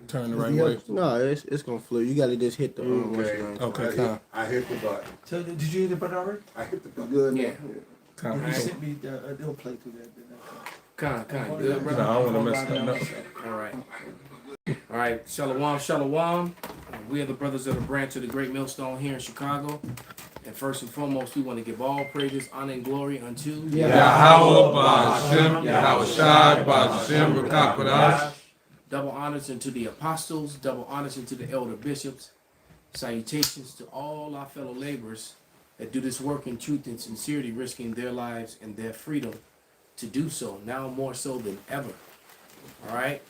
Turn the right way. No, it's gonna flip. You gotta just hit the Okay, I hit the button. So did you hit the button already? I hit the button. Good. Yeah. You sent me they'll play through that. Kind good, brother. No, I don't want to mess nothing up. All right. Shalom, shalom. We are the brothers of the branch of the Great Millstone here in Chicago. And first and foremost, we want to give all praises, honor, and glory unto Yahweh Ba'Shem, Yahweh Shai Ba'Shem, Rakakwadash. Double honors unto the apostles, double honors unto the elder bishops. Salutations to all our fellow laborers that do this work in truth and sincerity, risking their lives and their freedom to do so, now more so than ever. All right?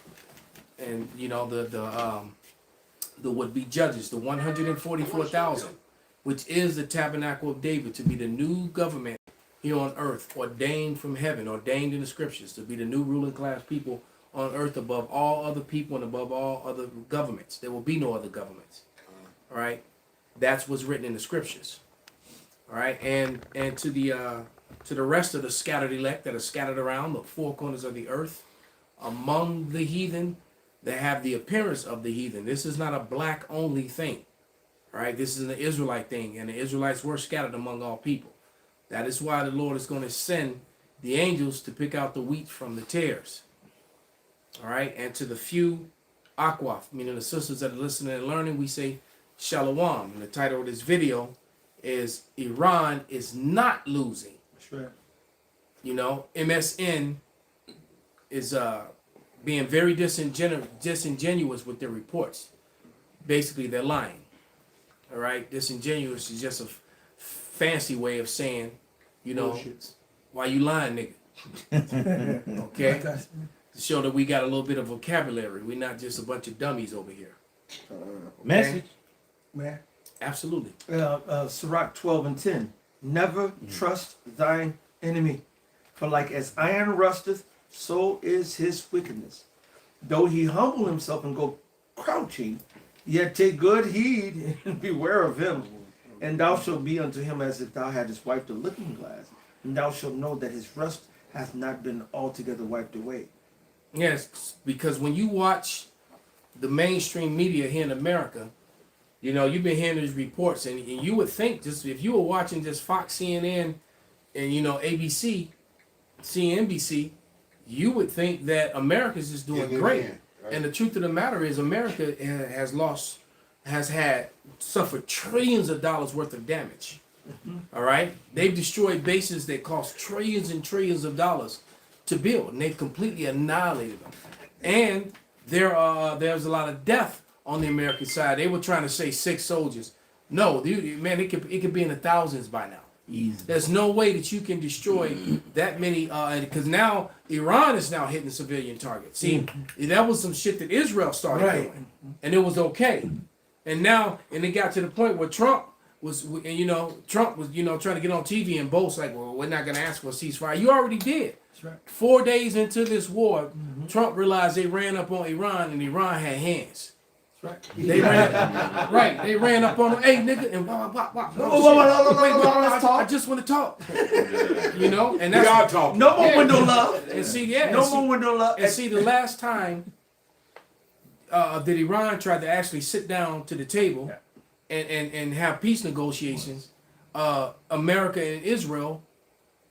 And, you know, the would-be judges, the 144,000, which is the tabernacle of David, to be the new government here on earth, ordained from heaven, ordained in the scriptures, to be the new ruling class people on earth above all other people and above all other governments. There will be no other governments. All right? That's what's written in the scriptures. All right? And to the rest of the scattered elect that are scattered around the four corners of the earth, among the heathen, that have the appearance of the heathen. This is not a black only thing. All right? This is an Israelite thing, and the Israelites were scattered among all people. That is why the Lord is going to send the angels to pick out the wheat from the tares. All right? And to the few Akwaf, meaning the sisters that are listening and learning, we say Shalom. And the title of this video is Iran is not losing. That's right. You know, MSN is being very disingenuous with their reports. Basically, they're lying. All right? Disingenuous is just a fancy way of saying, you know, why you lying, nigga? Okay? To show that we got a little bit of vocabulary. We're not just a bunch of dummies over here. Message, man. Absolutely. Sirach 12:10. Never trust thine enemy, for like as iron rusteth, so is his wickedness. Though he humble himself and go crouching, yet take good heed and beware of him. And thou shalt be unto him as if thou hadst wiped a looking glass, and thou shalt know that his rust hath not been altogether wiped away. Yes, because when you watch the mainstream media here in America, you know, you've been hearing these reports, and you would think, just if you were watching just Fox, CNN, and, you know, ABC, CNBC, you would think that America's just doing great. Right? And the truth of the matter is America has suffered trillions of dollars worth of damage. All right? They've destroyed bases that cost trillions and trillions of dollars to build, and they've completely annihilated them. And there's a lot of death on the American side. They were trying to say 6 soldiers. No, man, it could be in the thousands by now. Easy. There's no way that you can destroy that many, because now Iran is now hitting civilian targets. See, that was some shit that Israel started doing, and it was okay. And now, and it got to the point where Trump was trying to get on TV and boast like, well, we're not going to ask for a ceasefire. You already did. That's right. 4 days into this war, Trump realized they ran up on Iran, and Iran had hands. Right. They ran up on him. Hey, nigga, and I just want to talk. You know, and that's talking. No more window love. And see, more window love. And see, the last time that Iran tried to actually sit down to the table and have peace negotiations, America and Israel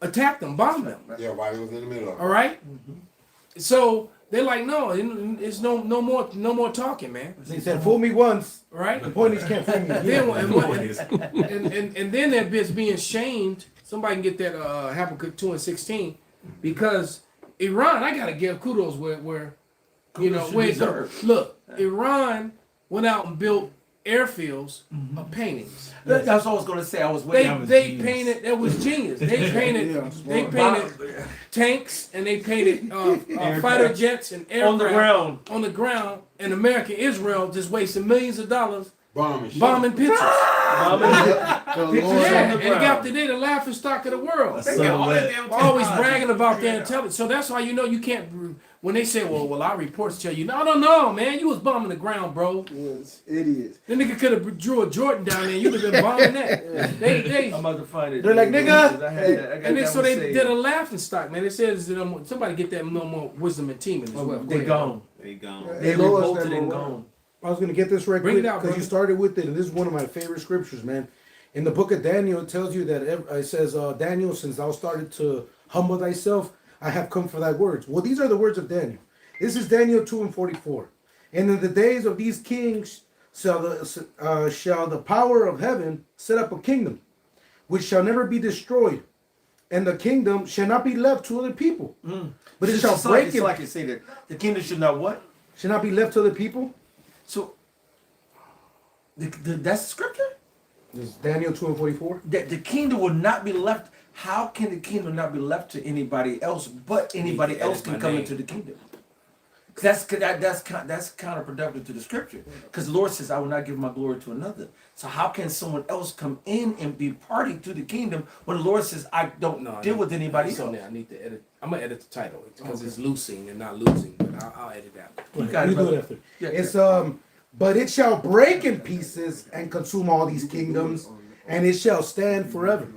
attacked them, bombed them. Yeah, while he was in the middle of it. All right. So they're like, no, it's no more talking, man. He said, fool me once, right? The point is can't fool me again. And then that bit's being shamed. Somebody can get that Habakkuk 2:16, because Iran, I gotta give kudos where you know, look, Iran went out and built airfields of paintings. That's what I was gonna say. I was waiting. They painted. That was genius. They painted tanks, and they painted fighter jets and aircraft on the ground. And America, Israel just wasted millions of dollars bombing pictures. And got today the laughing stock of the world. Always bragging about their intelligence. So that's why you know you can't. When they say, well, our reports tell you, no, man, you was bombing the ground, bro. Yes, idiots. The nigga could have drew a Jordan down there, and you'd have been bombing that. I'm about to find it. They're like, nigga. They did a laughing stock, man. It says, somebody get that no more wisdom and team as well. They gone. They gone. They lost revolted that and morale. gone. I was gonna get this right Bring quick it out, because you brother. started with it, and this is one of my favorite scriptures, man. In the book of Daniel, it tells you that it says, "Daniel, since thou started to humble thyself, I have come for thy words." Well, these are the words of Daniel. This is Daniel 2:44. And in the days of these kings shall the power of heaven set up a kingdom, which shall never be destroyed, and the kingdom shall not be left to other people, but it shall break It's it. like it say that the kingdom should not what? Shall not be left to other people. So that's scripture. This is Daniel 2:44. That the kingdom will not be left. How can the kingdom not be left to anybody else? But anybody else can come into the kingdom. That's counterproductive to the scripture, because the Lord says, "I will not give my glory to another." So how can someone else come in and be party to the kingdom when the Lord says, "I don't deal with anybody else"? So now I need to edit. I'm gonna edit the title because it's losing and not losing. But I'll edit that. You got it, You do brother. it after. Yeah, It's but it shall break in pieces and consume all these kingdoms, and it shall stand forever.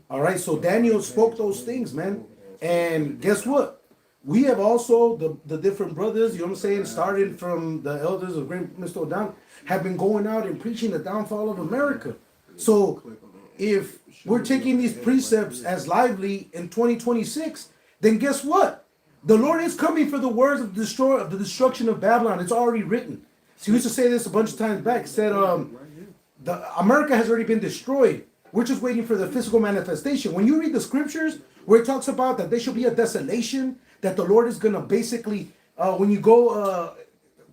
All right, so Daniel spoke those things, man. And guess what? We have also the different brothers, you know what I'm saying, starting from the elders of Great Mr. O'Donnell, have been going out and preaching the downfall of America. So if we're taking these precepts as lively in 2026, then guess what? The Lord is coming for the words of the destruction of Babylon. It's already written. So he used to say this a bunch of times back. He said, America has already been destroyed. We're just waiting for the physical manifestation. When you read the scriptures where it talks about that there should be a desolation, that the Lord is going to basically, when you go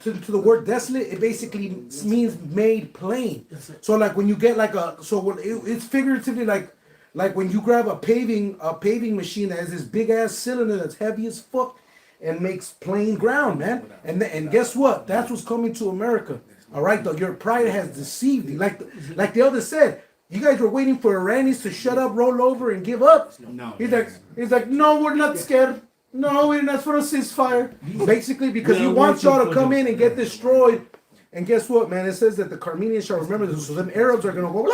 to the word desolate, it basically means made plain. So like when you get like it's figuratively like when you grab a paving machine that has this big ass cylinder that's heavy as fuck and makes plain ground, man. And guess what? That's what's coming to America. All right, though your pride has deceived you. Like the elder said, you guys were waiting for Iranians to shut up, roll over, and give up. No. He's like, no, we're not scared. No, we're not for a ceasefire. Basically, because he wants y'all to come in and get destroyed. And guess what, man? It says that the Carmenians shall remember this. So them Arabs are gonna go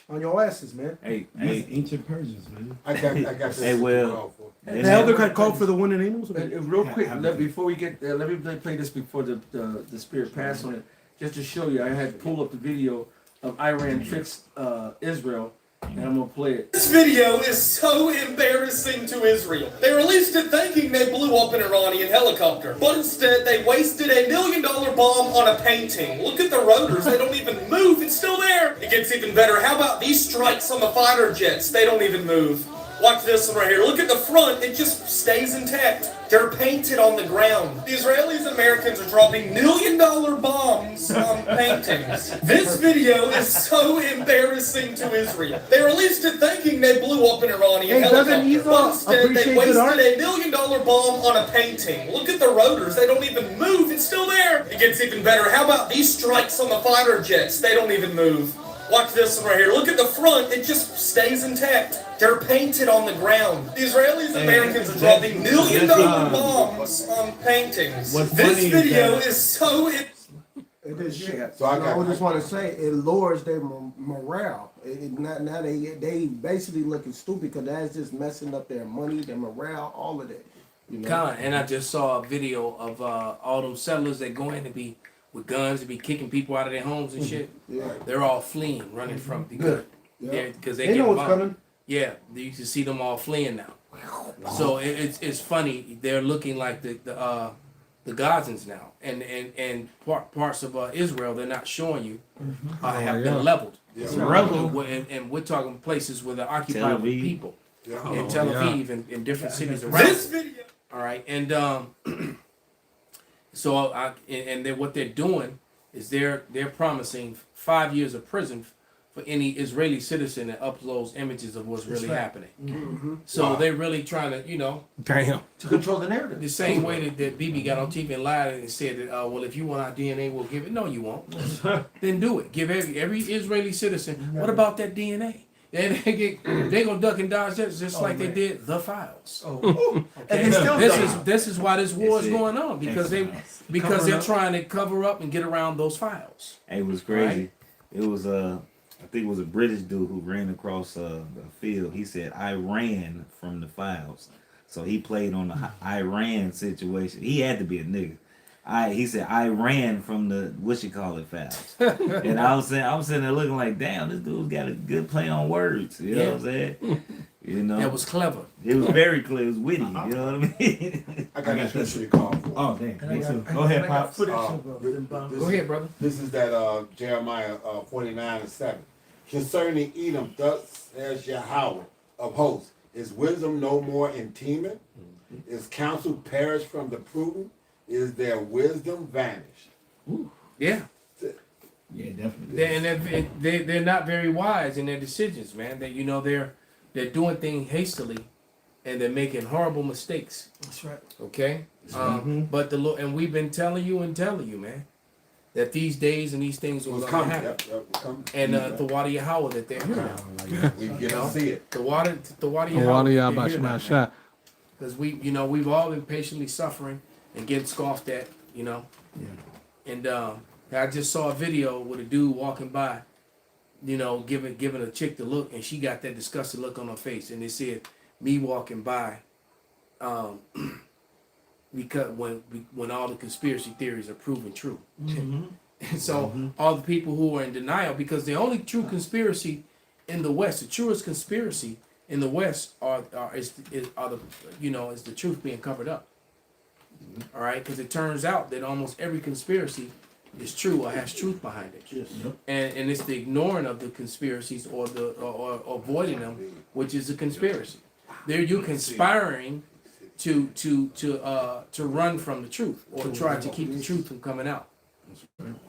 on your asses, man. Hey, Ancient Persians, man. I got this. Hey, well, The elder had called for the one in Amos. Real quick, before we get there, let me play this before the spirit pass on it, just to show you. I had pulled up the video of Iran tricks Israel, and I'm gonna play it. This video is so embarrassing to Israel. They released it thinking they blew up an Iranian helicopter, but instead they wasted $1 million bomb on a painting. Look at the rotors, they don't even move, it's still there. It gets even better. How about these strikes on the fighter jets? They don't even move. Watch this one right here. Look at the front, it just stays intact. They're painted on the ground. The Israelis and Americans are dropping $1 million bombs on paintings. This video is so embarrassing to Israel. They released it thinking they blew up an Iranian helicopter, but instead they wasted $1 million bomb on a painting. Look at the rotors, they don't even move, it's still there. It gets even better. How about these strikes on the fighter jets? They don't even move. Watch this one right here. Look at the front, it just stays intact. They're painted on the ground. The Israelis and Americans are dropping $1 million bombs on paintings. This video is so... So I just want to say it lowers their morale. Now they basically looking stupid because that's just messing up their money, their morale, all of that. You know? And I just saw a video of all them settlers that go in to be with guns to be kicking people out of their homes and shit. Yeah. They're all fleeing, running from Good. because They know what's bombed. coming. Yeah, you can see them all fleeing now. So it's funny. They're looking like the Gazans now, and parts of Israel they're not showing you have been leveled. And we're talking places where they're occupied with people in Tel Aviv and in different cities around. This video... All right, and so what they're doing is they're promising 5 years of prison for any Israeli citizen that uploads images of what's really happening. So they're really trying to, Damn. To control the narrative. the same way that Bibi got on TV and lied and said that, well, if you want our DNA, we'll give it. No, you won't. Then do it. Give every Israeli citizen. What about that DNA? They gonna duck and dodge just like they did the files. And they still This is why this war is going on because they're trying to cover up and get around those files. Hey, it was crazy. It was I think it was a British dude who ran across the field. He said, "I ran from the files." So he played on the Iran situation. He had to be a nigga. he said I ran from the what you call it fouls, and I'm sitting there looking like, damn, this dude's got a good play on words. You know what I'm saying? You know, That was clever. it was very clear. It was witty. You know what I mean? I got a scripture to call for. Oh, damn. Me too. Go ahead, Pops. This- Go ahead, brother. This is that Jeremiah 49:7. Concerning Edom, thus says Yahweh of hosts, is wisdom no more in Teman? Is counsel perished from the prudent? Is their wisdom vanished? Yeah. Yeah, definitely. They're not very wise in their decisions, man. They, they're doing things hastily, and they're making horrible mistakes. That's right. Okay. But the Lord, and we've been telling you, man, that these days and these things It will was gonna coming. happen. Yep, coming. And the water Yahweh that they're here now. We get to see it. The water Water Yahweh. y'all about Shema Shah. Because we've all been patiently suffering and getting scoffed at, Yeah. And I just saw a video with a dude walking by, giving a chick the look, and she got that disgusted look on her face, and it said, "Me walking by," because when all the conspiracy theories are proven true. And so all the people who are in denial, because the only true conspiracy in the West, the truest conspiracy in the West is the truth being covered up. All right, because it turns out that almost every conspiracy is true or has truth behind it. And it's the ignoring of the conspiracies or avoiding them, which is a conspiracy. There you're conspiring to run from the truth or try to keep the truth from coming out.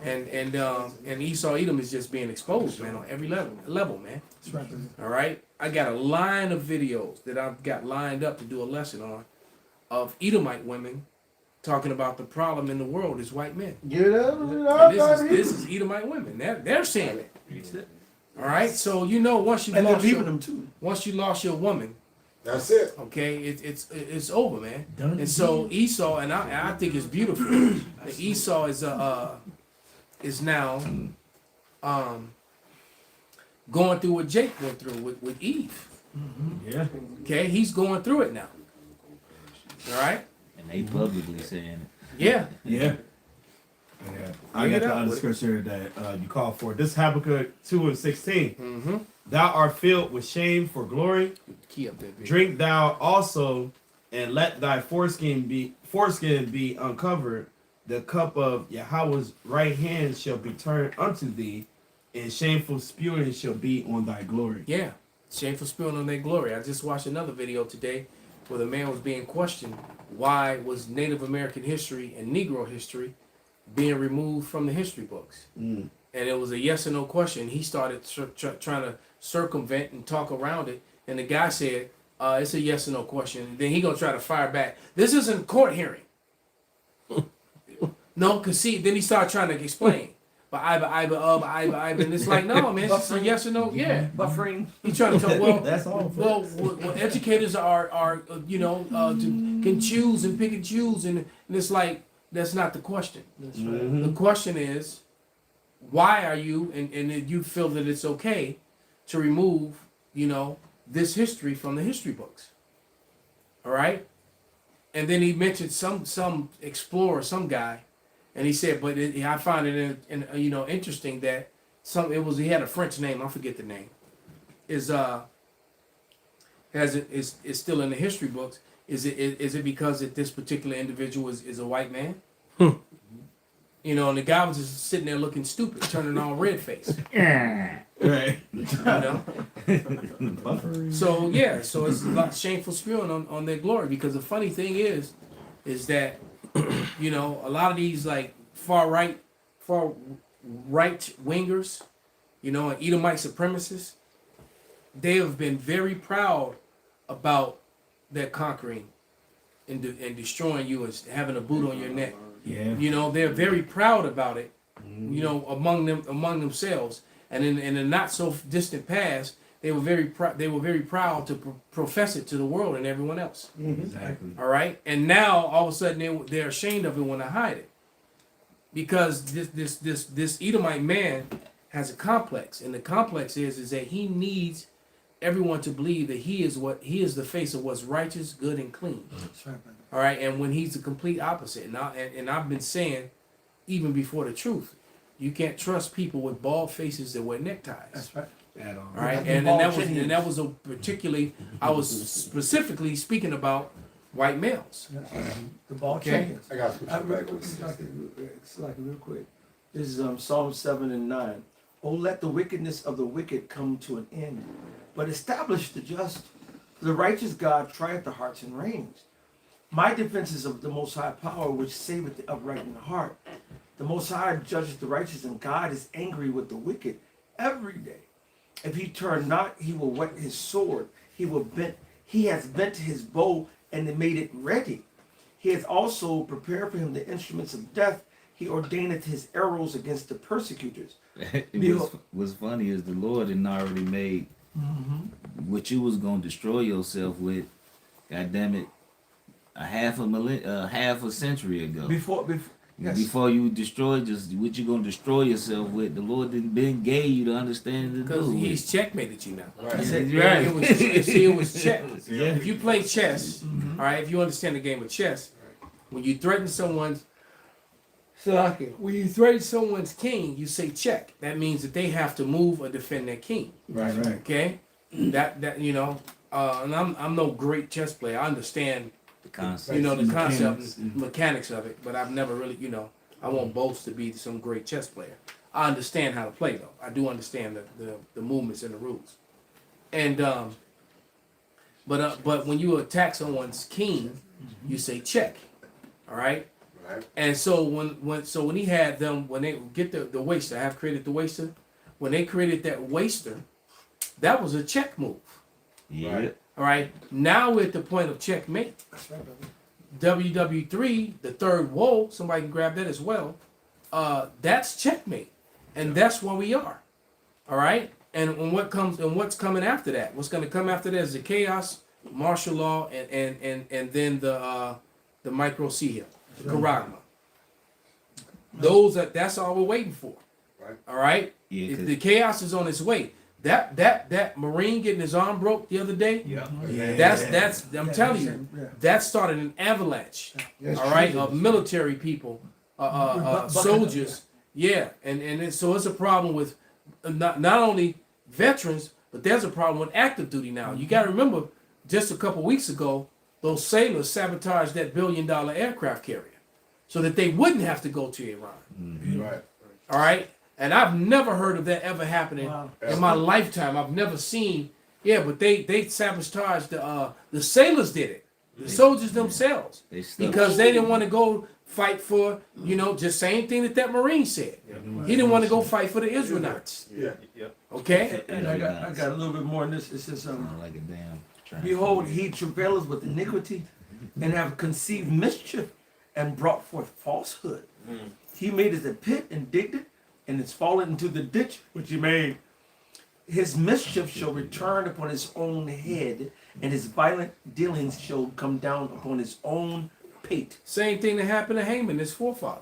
And Esau Edom is just being exposed, man, on every level, man. That's right. All right, I got a line of videos that I've got lined up to do a lesson on of Edomite women talking about the problem in the world is white men. Get up, And this is Edomite women. They're saying it. All right, so once you And they're lost leaving them too. once you lost your woman, That's it. okay, it's over, man. Done. And so Esau, and I think it's beautiful. That Esau is now going through what Jake went through with Eve. Yeah. Okay, he's going through it now. All right. And they publicly saying it. Yeah. Yeah. Yeah. I Bring got it the out other with it. scripture that you call for. This Habakkuk 2:16. Mm-hmm. Thou art filled with shame for glory. Key up there, baby. Drink thou also, and let thy foreskin be uncovered. The cup of Yahweh's right hand shall be turned unto thee, and shameful spewing shall be on thy glory. Yeah. Shameful spilling on their glory. I just watched another video today where the man was being questioned why was Native American history and Negro history being removed from the history books. And it was a yes or no question. He started trying to circumvent and talk around it, and the guy said, it's a yes or no question. And then he gonna try to fire back. This isn't a court hearing. No, cause see, then he started trying to explain. But and it's like, no, man, it's just a yes or no. Yeah, Buffering. he's trying to talk. Well, That's all. well, educators can choose and pick and choose, and it's like that's not the question. That's right. The question is, why are you and you feel that it's okay to remove this history from the history books? All right, and then he mentioned some explorer, some guy, and he said, but I find it interesting that he had a French name, I forget the name, is still in the history books. Is it because that this particular individual is a white man? And the guy was just sitting there looking stupid, turning all red face. Right. So it's a lot of shameful spewing on their glory, because the funny thing is that a lot of these like far right wingers, and Edomite supremacists, they have been very proud about their conquering and destroying you and having a boot on your neck. Yeah. They're very proud about it, among themselves. And in the not so distant past, they were very proud to profess it to the world and everyone else. Exactly. All right, and now all of a sudden they're ashamed of it when they hide it, because this Edomite man has a complex, and the complex is that he needs everyone to believe that he is the face of what's righteous, good, and clean. All right, and when he's the complete opposite. And I've been saying, even before the truth, you can't trust people with bald faces that wear neckties. That's right. At all. All right, and that was a particularly, I was specifically speaking about white males. The ball Okay. chains. I got to put you back on It's like real quick. This is Psalm 7 and 9. Oh, let the wickedness of the wicked come to an end, but establish the just. The righteous God trieth the hearts and reins. My defense is of the Most High power, which saveth the upright in the heart. The Most High judges the righteous, and God is angry with the wicked every day. If he turn not, he will whet his sword. He has bent his bow and made it ready. He has also prepared for him the instruments of death. He ordaineth his arrows against the persecutors. What's funny is the Lord had already made what you was gonna destroy yourself with. God damn it, a half a century ago. Before you destroy just what you gonna destroy yourself with, the Lord didn't been gave you the understanding to Because do it. he's checkmated you now. Right. It was check. If you play chess, all right, if you understand the game of chess, when you threaten someone's king, you say check. That means that they have to move or defend their king. Right. Okay, that you know, and I'm no great chess player. I understand, The concept. you know, the concept, Mechanics. mechanics of it, but I've never really, you know, I won't boast to be some great chess player. I understand how to play though. I do understand the movements and the rules, and but when you attack someone's king, you say check. All right. Right. And so when he had them, when they get the waster, I have created the waster. When they created that waster, that was a check move. Yeah. Right. All right. Now we're at the point of checkmate. WW3, the third woe. Somebody can grab that as well. That's checkmate, and that's where we are. All right. And what's coming after that? What's going to come after that is the chaos, martial law, and then the micro C hill. Karagma. That's all we're waiting for. Right. All right. Yeah, 'cause- The chaos is on its way. That Marine getting his arm broke the other day. Yeah. That's I'm telling you, that started an avalanche. Yes, All right, true. of military people, soldiers. Yeah, so it's a problem with not only veterans, but there's a problem with active duty now. You got to remember, just a couple weeks ago, those sailors sabotaged that $1 billion aircraft carrier so that they wouldn't have to go to Iran. Right. All right? And I've never heard of that ever happening Wow. in my lifetime. I've never seen, but they sabotaged the sailors did it. The soldiers themselves. They stuck. Because they didn't want to go fight for, just same thing that Marine said. He didn't want to go fight for the Israelites. Yeah. Okay? And I got a little bit more in this. It says, Sound like a damn. behold, he travaileth with iniquity, and have conceived mischief, and brought forth falsehood. He made it a pit and digged it, and it's fallen into the ditch which he made. His mischief shall return upon his own head, and his violent dealings shall come down upon his own pate. Same thing that happened to Haman, his forefather.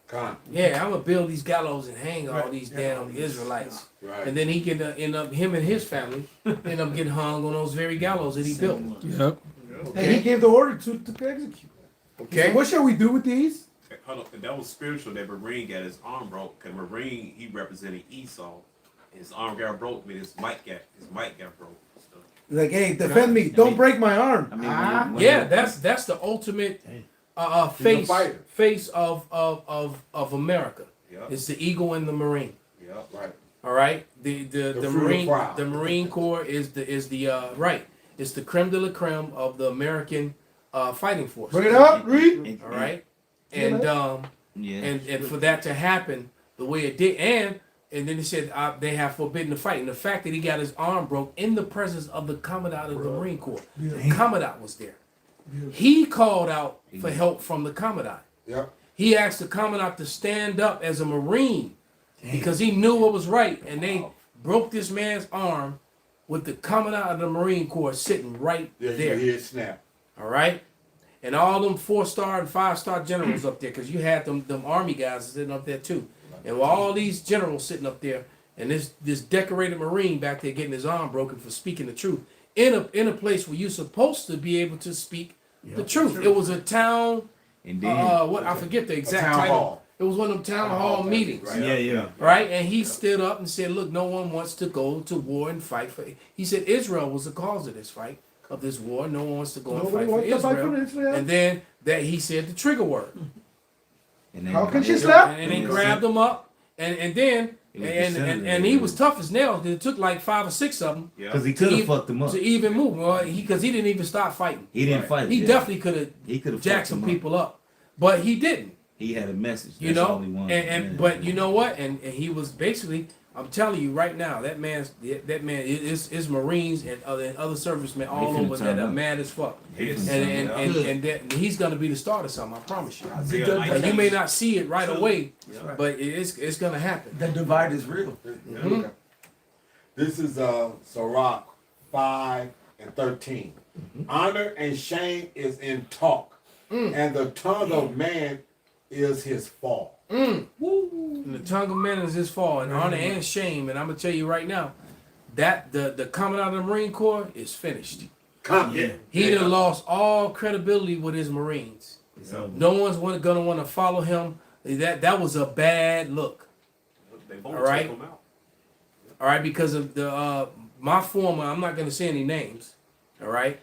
Con. Yeah, I'm gonna build these gallows and hang all Right. these damn Israelites. Right. And then he can end up, him and his family, end up getting hung on those very gallows that he built. Yep. And he gave the order to execute. He Okay? said, what shall we do with these? Hold on, that was spiritual. That Marine got his arm broke. Cause Marine, he represented Esau. His arm got broke, but his mic got broke. So, Like, hey, defend me. Don't break my arm. I mean, Yeah, that's the ultimate face fighter. face of America. yeah, It's the eagle and the Marine. yeah. Right. All right, the fruit of Marine pride. the Marine Corps is the right. It's the creme de la creme of the American fighting force. Bring it up, read. All right, and Yeah. and for that to happen the way it did, and then he said they have forbidden the fight, and the fact that he got his arm broke in the presence of the commandant of the Marine Corps, the commandant was there. He called out for help from the commandant. Yep. He asked the commandant to stand up as a Marine because he knew what was right, and they broke this man's arm with the commandant of the Marine Corps sitting right There there. you hear it snap. All right, and all them 4-star and 5-star generals up there, because you had them army guys sitting up there too, and with all these generals sitting up there, and this decorated Marine back there getting his arm broken for speaking the truth in a place where you're supposed to be able to speak the truth. It was a town. And then What I forget the exact town title. hall. It was one of them town hall meetings. Yeah. Right? And he stood up and said, look, no one wants to go to war and fight for it. He said Israel was the cause of this fight, of this war. No one wants to go and Nobody fight for wants to fight for Israel. Israel. And then that he said the trigger word. and then How can she And, slap? and they grabbed him up. And then It was the senator. and he was tough as nails. It took like 5 or 6 of them Yeah. because he could have even- fucked him up. to even move. Well, because he didn't even start fighting. He didn't fight. He yeah. definitely could have He could have jacked some people up. But he didn't. He had a message. You That's know, all he wanted. and but you know what? And he was basically, I'm telling you right now, that man is Marines and other servicemen all finna over turn that are up. mad as fuck. Yes. And that he's gonna be the start of something. I promise you. Isaiah And you 19. may not see it right away, Right. but it's gonna happen. That divide is real. Mhm. This is Sirach 5 and 13. Honor and shame is in talk, and the tongue of man is his fall. And the tongue of man is his fall, and honor and shame. And I'm gonna tell you right now, that the coming out of the Marine Corps is finished. Come He done lost all credibility with his Marines. No one's gonna want to follow him. That was a bad look. They both All right. took him out. All right, because of the my former. I'm not gonna say any names. All right,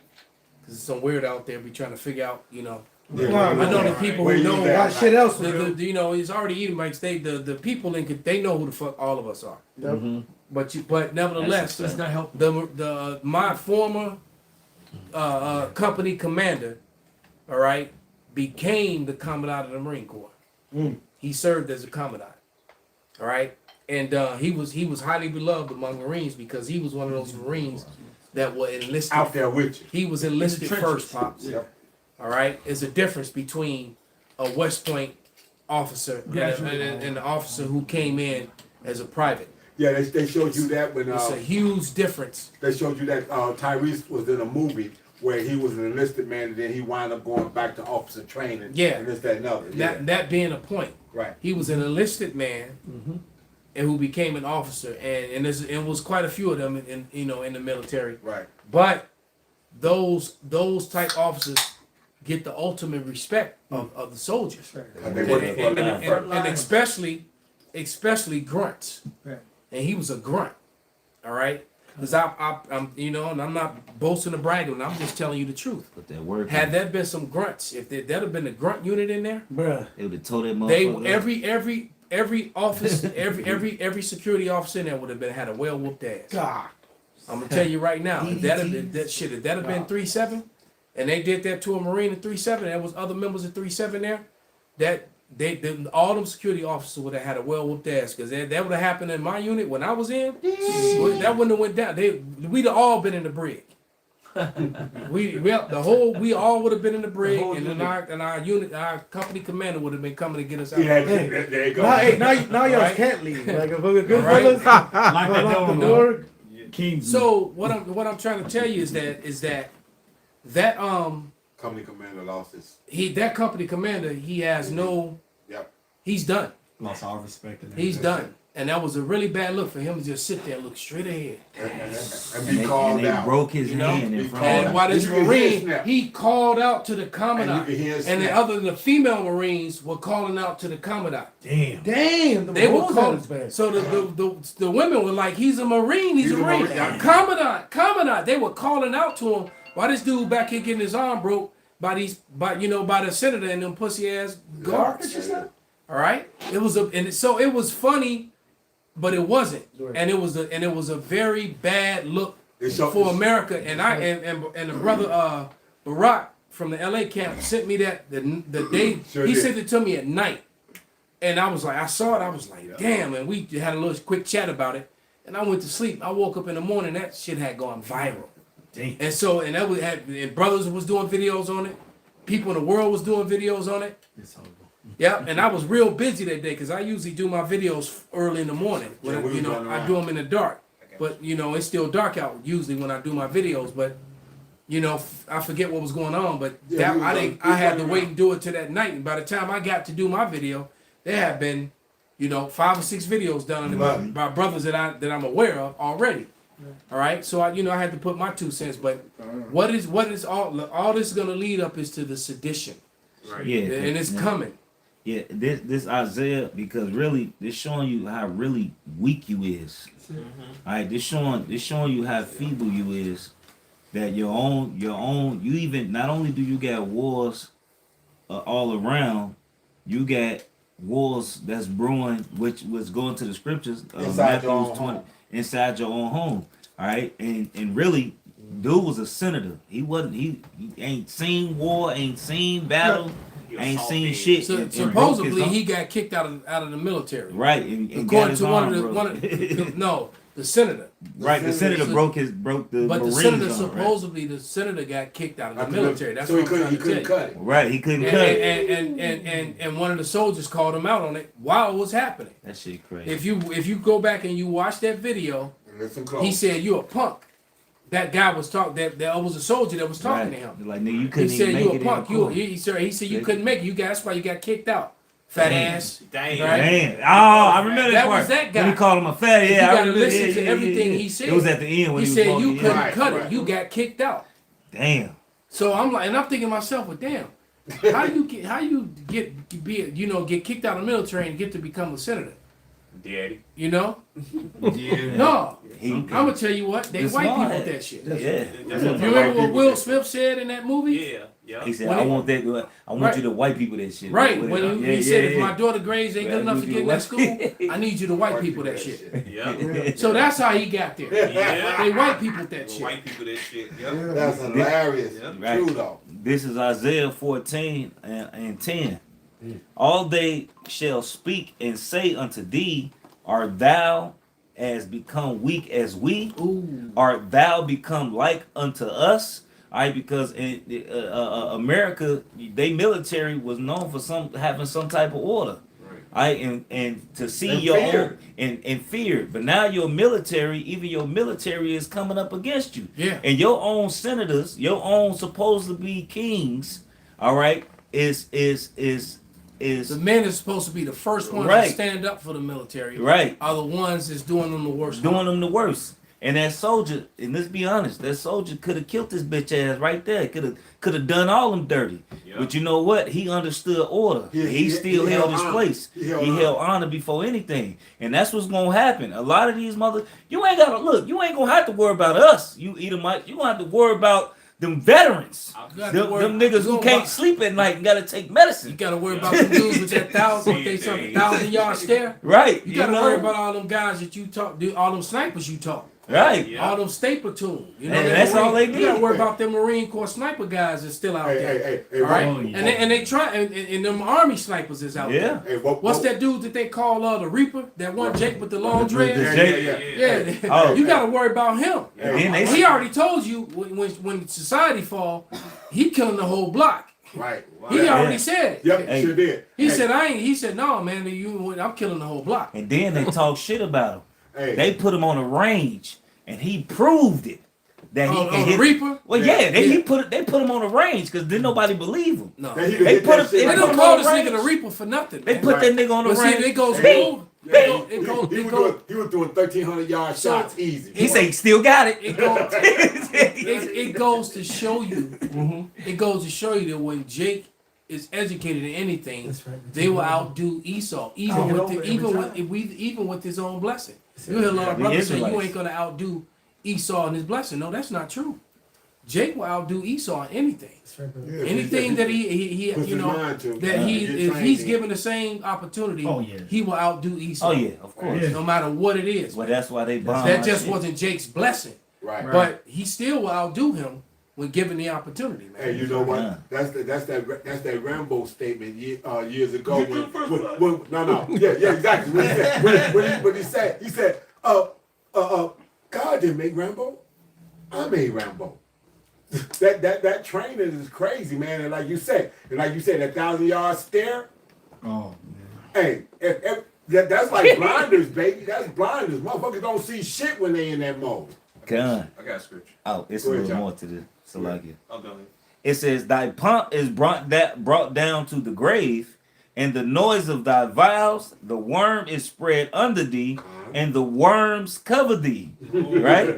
because it's some weird out there be trying to figure out. You know, I know the people Where who you know. at? Got shit else to do. You know, he's already eating mics. The people they know who the fuck all of us are. But nevertheless, That's it's not helping. My former company commander, all right, became the commandant of the Marine Corps. He served as a commandant, all right, and he was highly beloved among Marines because he was one of those Marines that were enlisted. out there with you. He was enlisted first, pops. Yep. All right, there's a difference between a West Point officer and an officer who came in as a private. Yeah, they showed you that when It's a huge difference. they showed you that Tyrese was in a movie where he was an enlisted man and then he wound up going back to officer training. Yeah. And this, that, and other. Yeah. That being a point. Right. He was an enlisted man, and who became an officer, and it was quite a few of them in the military. Right. But those type officers get the ultimate respect of the soldiers, And they worked for a living. and especially grunts. Right. And he was a grunt. All right. Because I'm and I'm not boasting or bragging. I'm just telling you the truth. Put that work. Had there been some grunts, if there'd have been a grunt unit in there, Bruh. They would have told that they motherfucker. every office, every security officer in there would have had a well whooped ass. God. I'm gonna tell you right now, if that'd have been 3-7, and they did that to a Marine in 3-7, and there was other members of 3-7 there, that all them security officers would have had a well whooped ass, because that would have happened in my unit when I was in. That wouldn't have went down. We'd have all been in the brig. We all would have been in the brig, and then our unit, our company commander would have been coming to get us out. Yeah, there you go. Now y'all Right. can't leave. Like if we're good Right. fellas, Like lock the that door. King. So what I'm trying to tell you is that Company commander lost his. that company commander, he has no, Yep. he's done. Lost all respect. He's done. And that was a really bad look for him to just sit there and look straight ahead. And And be called they out. broke his You know? hand in Be front called of And him. while this You can hear Marine, snap. he called out to the commandant. And you can hear And snap. the female Marines were calling out to the commandant. Damn. Damn, the They were rules calling. is bad. So the women were like, he's a Marine, he's a Marine. Marine. Commandant. They were calling out to him. Why this dude back here getting his arm broke by the senator and them pussy ass guards. All right. It was funny, but it wasn't. And it was a very bad look for America. And the brother Barack from the LA camp sent me that the day Sure he did. sent it to me at night. And I was like, I saw it, I was like, damn, and we had a little quick chat about it. And I went to sleep. I woke up in the morning, that shit had gone viral. Damn. And brothers was doing videos on it. People in the world was doing videos on it. Yeah, and I was real busy that day because I usually do my videos early in the morning. When Yeah, we was running I around. do them in the dark. But it's still dark out usually when I do my videos. But I forget what was going on. But Yeah, I had to running wait around. and do it to that night. And by the time I got to do my video, there had been, You know, 5 or 6 videos done by brothers that I'm aware of already. All right, so I had to put my 2 cents. But what is all this is gonna lead up is to the sedition, Right. Yeah, and it's coming. Yeah, this Isaiah, because really this showing you how really weak you is. All right, this showing you how feeble you is. That your own you even not only do you got wars all around, you got wars that's brewing, which was going to the scriptures Inside your own Matthew 20 home. inside your own home. All right, and really, dude was a senator. He wasn't. He ain't seen war, ain't seen battle. Ain't seen shit. So, and supposedly he got kicked out of the military. Right, and According to the senator. Right, the senator broke the But Marines the senator arm, supposedly the senator got kicked out of the military. That's so what I'm he trying to couldn't tell cut you. it. Right, he couldn't cut it. And one of the soldiers called him out on it while it was happening. That shit crazy. If you go back and you watch that video, Listen close. he said, "You a punk." That guy was talking. That was a soldier that was talking to him. Like, nigga, you He couldn't said, even "You make a it punk." in the court. He said you couldn't make it. That's why you got kicked out. Fat Damn. ass. Damn. Right? Damn. Oh, I remember That part. was that When guy. he called him a fat, You yeah. I gotta remember, listen to everything he said. It was at the end when He he, said was you walking couldn't in. Right, cut right. it. You got kicked out. Damn. So I'm like, and I'm thinking to myself, well, damn, how you get kicked out of the military and get to become a senator? Daddy. You know? Yeah. No. He- I'm gonna tell you what, they The white smart people head. with that shit. Yeah. That's what You remember what Will Smith said in that movie? Yeah. Yeah. He said, When I he- want that. I want Right. you to white people that shit. Right. What When it- he yeah, said, yeah, if yeah. my daughter grades ain't good enough to get in that school, I need you to white people that shit. Yeah. So that's how he got there. Yeah. They white people that shit. White people that shit. Yeah. That's hilarious. Yeah. Right. True though. This is Isaiah 14 and 10. All they shall speak and say unto thee, art thou as become weak as we? Ooh. Art thou become like unto us? All right, because in America, they military was known for having some type of order. All right, and to see And your fear. own and fear. But now your military, even your military is coming up against you. Yeah. And your own senators, your own supposed to be kings, all right, is The men is supposed to be the first ones Right. to stand up for the military. Right. Are the ones that's doing them the worst. doing them the worst. And that soldier, and let's be honest, that soldier could have killed this bitch ass right there. Could have done all them dirty. Yeah. But you know what? He understood order. He still he held held his honor. place. He He held held honor before anything. And that's what's gonna happen. A lot of these you ain't gonna have to worry about us, you Edomite. You gonna have to worry about them veterans. You got to worry- Them niggas who can't sleep at night and gotta take medicine. You got to worry about them dudes with that 1,000-yard stare. Right. You got to know? worry about all them guys that you talk, all them snipers you talk. Right. Yeah. All them state platoon. You know, And them that's all they You got to need. worry about them Marine Corps sniper guys that's still out there. Hey, All right, Oh, yeah. and they try, and them Army snipers is out Yeah. there. Hey, What's that dude that they call the Reaper? That one Jake with the long dreads. The Yeah, Oh. you got to worry about him. And then they He already told you when society fall, he killing the whole block. Right. He already said it. Yep, Hey. sure did. He Hey, said He said no, man. I'm killing the whole block. And then they talk shit about him. Hey. They put him on a range, and he proved it that he can The hit. Reaper. Well, yeah, they put him on a range because didn't nobody believe him. No, He they did put that him- shit they like don't put call on this range. nigga the Reaper for nothing. They man. put that nigga on the But see, range. it goes. Hey, He was doing 1,300-yard So, shots easy. he said he still got it. It goes. It goes to show you. It goes to show you that when Jake is educated in anything, they will outdo Esau, even with his own blessing. You hear a lot of The brothers say you Israelites. ain't gonna outdo Esau in his blessing. No, that's not true. Jake will outdo Esau in anything. Yeah, Anything that he puts you his know mind to. that he Get if trained he's in. given the same opportunity, Oh, yeah. he will outdo Esau. Oh yeah, of course. No matter what it is. Well, that's why they bomb. That our just shit. wasn't Jake's blessing, Right. but he still will outdo him when given the opportunity, man. Hey, you know what? Yeah. That's that Rambo statement years ago when exactly. When he said, God didn't make Rambo, I made Rambo. that training is crazy, man. And like you said, that 1,000-yard stare. Oh, Hey, that's like blinders, baby. That's blinders. Motherfuckers don't see shit when they in that mode. Gun. I got scripture. Oh, it's Go a ahead, little John. more to this. So like it. I'll go ahead. It says, "Thy pomp is brought down to the grave, and the noise of thy vows, the worm is spread under thee, and the worms cover thee. Right?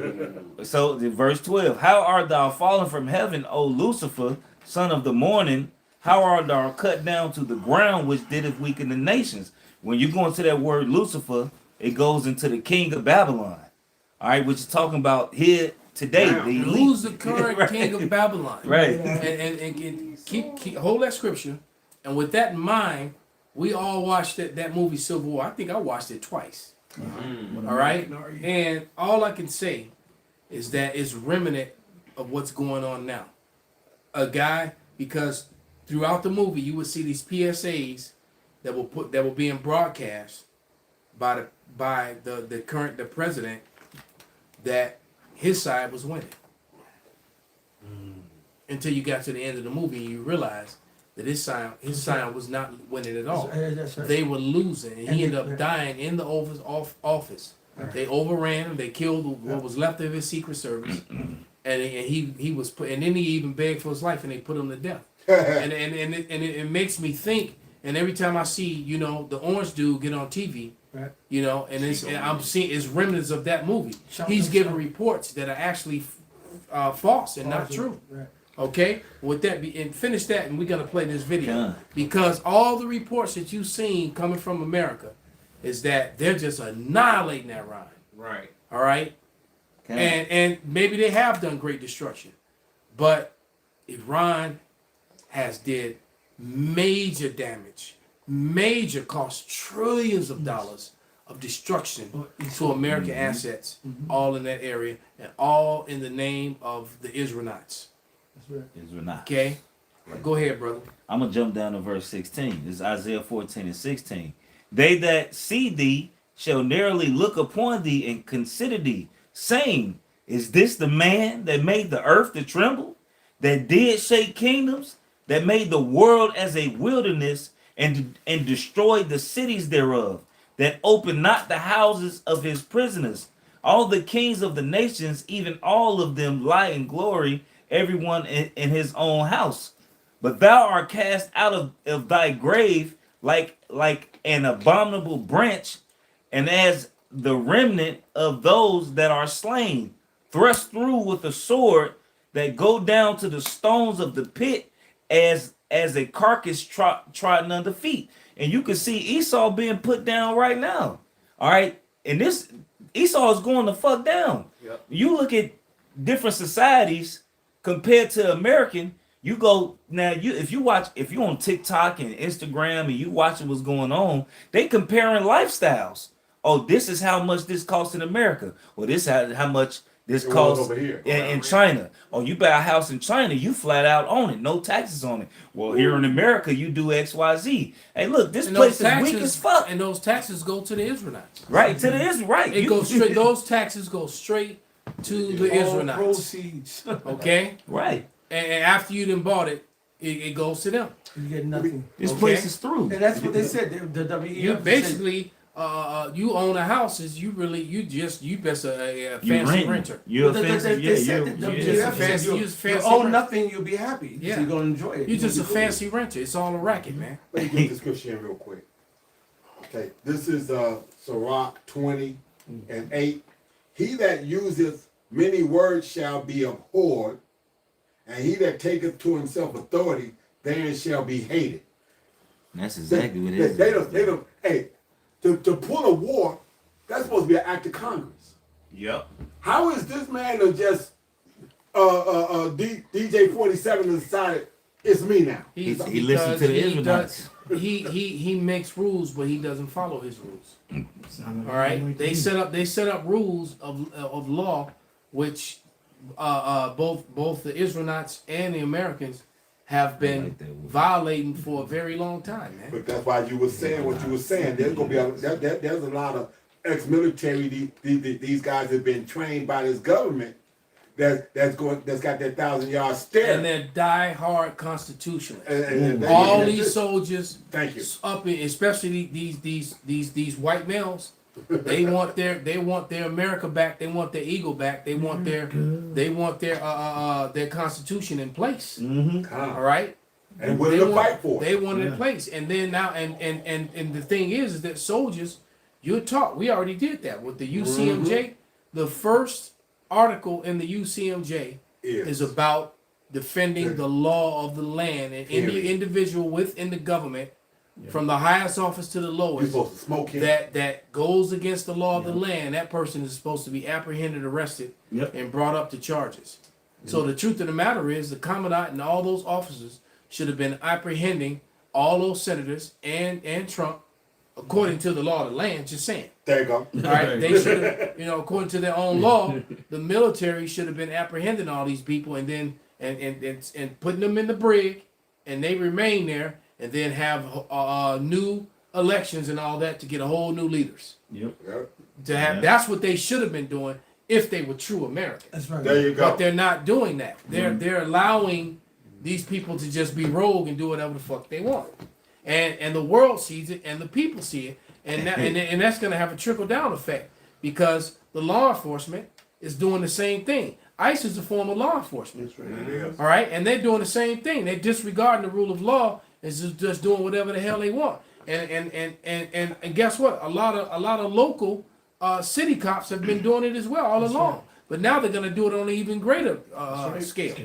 So the verse 12, how art thou fallen from heaven, O Lucifer, son of the morning? How art thou cut down to the ground, which didst weaken the nations? When you go into that word Lucifer, it goes into the king of Babylon. All right, which is talking about here today. Wow. The And elite. who's the current Right. king of Babylon? Right. And keep hold that scripture. And with that in mind, we all watched that movie Civil War. I think I watched it twice. All right. And all I can say is that it's remnant of what's going on now. A guy, because throughout the movie you would see these PSAs that were being broadcast by the president that his side was winning. Until you got to the end of the movie and you realize that his side was not winning at all. That's right. They were losing, and he ended up dying in the office. They overran him. They killed what was left of his Secret Service, and he was put. And then he even begged for his life, and they put him to death. and it makes me think. And every time I see the orange dude get on TV, Right. and I'm seeing it's remnants of that movie. Shout He's out, giving shout. reports that are actually false and not true. Right. Okay, with that, and finish that, and we're gonna play this video Done. because all the reports that you've seen coming from America is that they're just annihilating that Iran. Right. All right, and maybe they have done great destruction, but Iran has did major damage, major cost trillions of dollars of destruction to American assets, all in that area, and all in the name of the Israelites. Israel. Okay, go ahead, brother. I'm gonna jump down to verse 16. This is Isaiah 14 and 16. They that see thee shall narrowly look upon thee and consider thee, saying, is this the man that made the earth to tremble, that did shake kingdoms, that made the world as a wilderness, and destroyed the cities thereof, that opened not the houses of his prisoners? All the kings of the nations, even all of them, lie in glory, everyone in his own house. But thou art cast out of thy grave like an abominable branch, and as the remnant of those that are slain, thrust through with a sword, that go down to the stones of the pit, as a carcass trodden under feet. And you can see Esau being put down right now. All right, and this Esau is going to fuck down. Yep. You look at different societies compared to American. You go now. If you're on TikTok and Instagram and you watching what's going on, they comparing lifestyles. Oh, this is how much this costs in America. Well, this is how much this It was costs over here. in China. Oh, you buy a house in China, you flat out own it, no taxes on it. Well, here in America, you do X, Y, Z. Hey, look, this And place those is weak as fuck. And those taxes go to the Israelites. Right to the Israel, right? It goes straight. Those taxes go straight to the Israelites. Proceeds. Okay, right. and after you done bought it, it goes to them. You get nothing. This Okay. place is through. And that's what they said. The WEF You said- basically, you own a house. Is you just a You fancy renting. renter. You're But they offensive. said Yeah, that the you're just a WEF said fancy- you you just fancy own rent. nothing, you'll be happy. Yeah. You're gonna enjoy it. You're just a You'll be fancy renter. It's all a racket, man. Let me get the scripture in real quick. Okay, this is Sirach 20 and 8. He that useth many words shall be abhorred, and he that taketh to himself authority, therein shall be hated. That's exactly what it is. They don't, hey, to pull a war, that's supposed to be an act of Congress. Yep. How is this man to just DJ 47 decided it's me now? He listened to the Israelites. He makes rules, but he doesn't follow his rules. All right, they set up rules of law, which both the Israelites and the Americans have been like that word. violating for a very long time, man. But that's why you were saying what you were saying. There's gonna be there's a lot of ex-military. These guys have been trained by this government. That's got that 1,000-yard stare. And they're die-hard constitutionalists. And All these soldiers, Thank you. up in, especially these white males, they want their America back. They want their eagle back. They want their constitution in place. Mm-hmm. All right, And willing to fight for it. They wanted a place, and then now, and the thing is that soldiers, you're taught. We already did that with the UCMJ. The first article in the UCMJ is about defending the law of the land, and any individual within the government, from the highest office to the lowest, You're supposed to smoke him. that goes against the law of the land, that person is supposed to be apprehended, arrested, and brought up to charges. So the truth of the matter is, the commandant and all those officers should have been apprehending all those senators and Trump, according to the law of the land. Just saying. There you go. All right, they should have, according to their own law, the military should have been apprehending all these people and then and putting them in the brig, and they remain there, and then have new elections and all that to get a whole new leaders. Yep. To have that's what they should have been doing if they were true Americans. That's right. There you go. But they're not doing that. They're allowing these people to just be rogue and do whatever the fuck they want, and the world sees it and the people see it, and that's going to have a trickle down effect because the law enforcement is doing the same thing. ICE is a form of law enforcement. That's right. It is. All right, and they're doing the same thing. They're disregarding the rule of law and just doing whatever the hell they want. And guess what? A lot of local city cops have been doing it as well all along. But now they're going to do it on an even greater scale.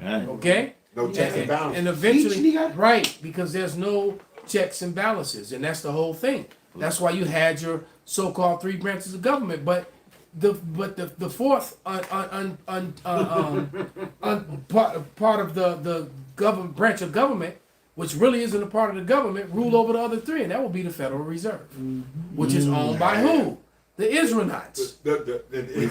Okay. No checks and balances. And eventually, right, because there's no checks and balances, and that's the whole thing. That's why you had your so-called three branches of government, but the fourth part of the government branch of government, which really isn't a part of the government, rule over the other three, and that will be the Federal Reserve, which is owned by who? The Israelites. The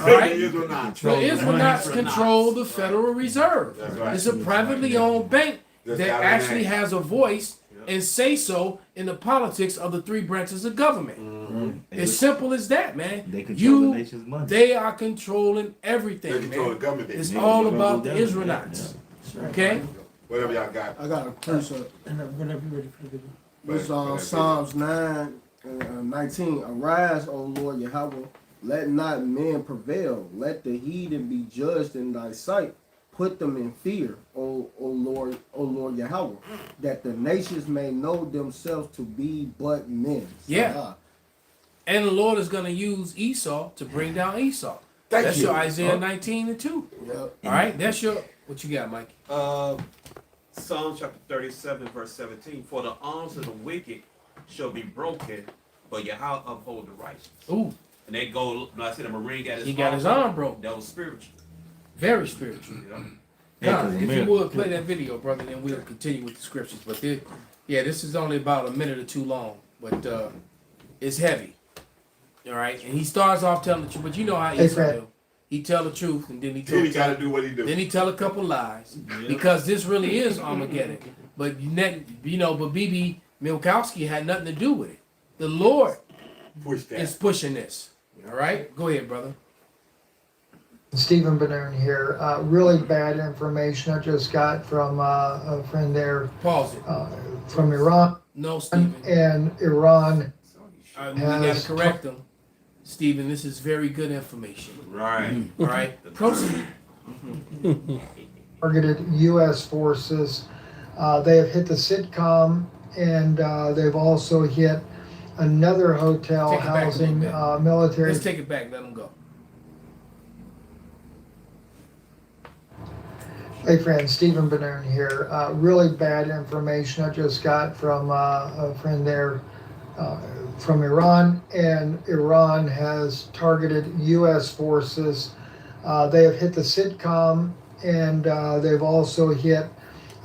Right? Israelites. The Israelites control the Federal Reserve. That's right. It's a privately owned bank That's that got a actually name. has a voice and say so in the politics of the three branches of government. As simple as that, man. They control the nation's money. They are controlling everything, They control man. the government. It's all about the Israelites. Okay? Whatever y'all got. I got a precept. Whenever you're ready for the video. This is Psalms 9 and 19. Arise, O Lord Yahweh, let not men prevail. Let the heathen be judged in thy sight. Put them in fear, O Lord Yahweh, that the nations may know themselves to be but men. Yeah. And the Lord is going to use Esau to bring down Esau. Thank That's you. your Isaiah 19 and 2. Yep. All right? That's your, what you got, Mike? Psalm chapter 37, verse 17. For the arms of the wicked shall be broken, but Yahweh uphold the righteous. Ooh, And they go, when I said the Marine got his he got his arm broke. That was spiritual. Very spiritual. You know? Now, if you would play that video, brother, then we'll continue with the scriptures. But this is only about a minute or two long, but it's heavy. All right, and he starts off telling the truth, but you know how Esau do. He tell the truth, and then he Then he got to do what he do. then he tell a couple lies because this really is Armageddon. But but BB Milkowski had nothing to do with it. The Lord Push that. is pushing this. All right, go ahead, brother. Stephen Benoon here. Really bad information I just got from a friend there Pause it. from Iran. No, Stephen. And Iran We got to correct them. Stephen, this is very good information. Right. All right, proceed. targeted U.S. forces. They have hit the sitcom, and they've also hit another hotel Take it back a housing little bit. military. Let's take it back. Let them go. Hey friends, Stephen Benoon here. Really bad information I just got from a friend there from Iran, and Iran has targeted U.S. forces. They have hit the sitcom, and they've also hit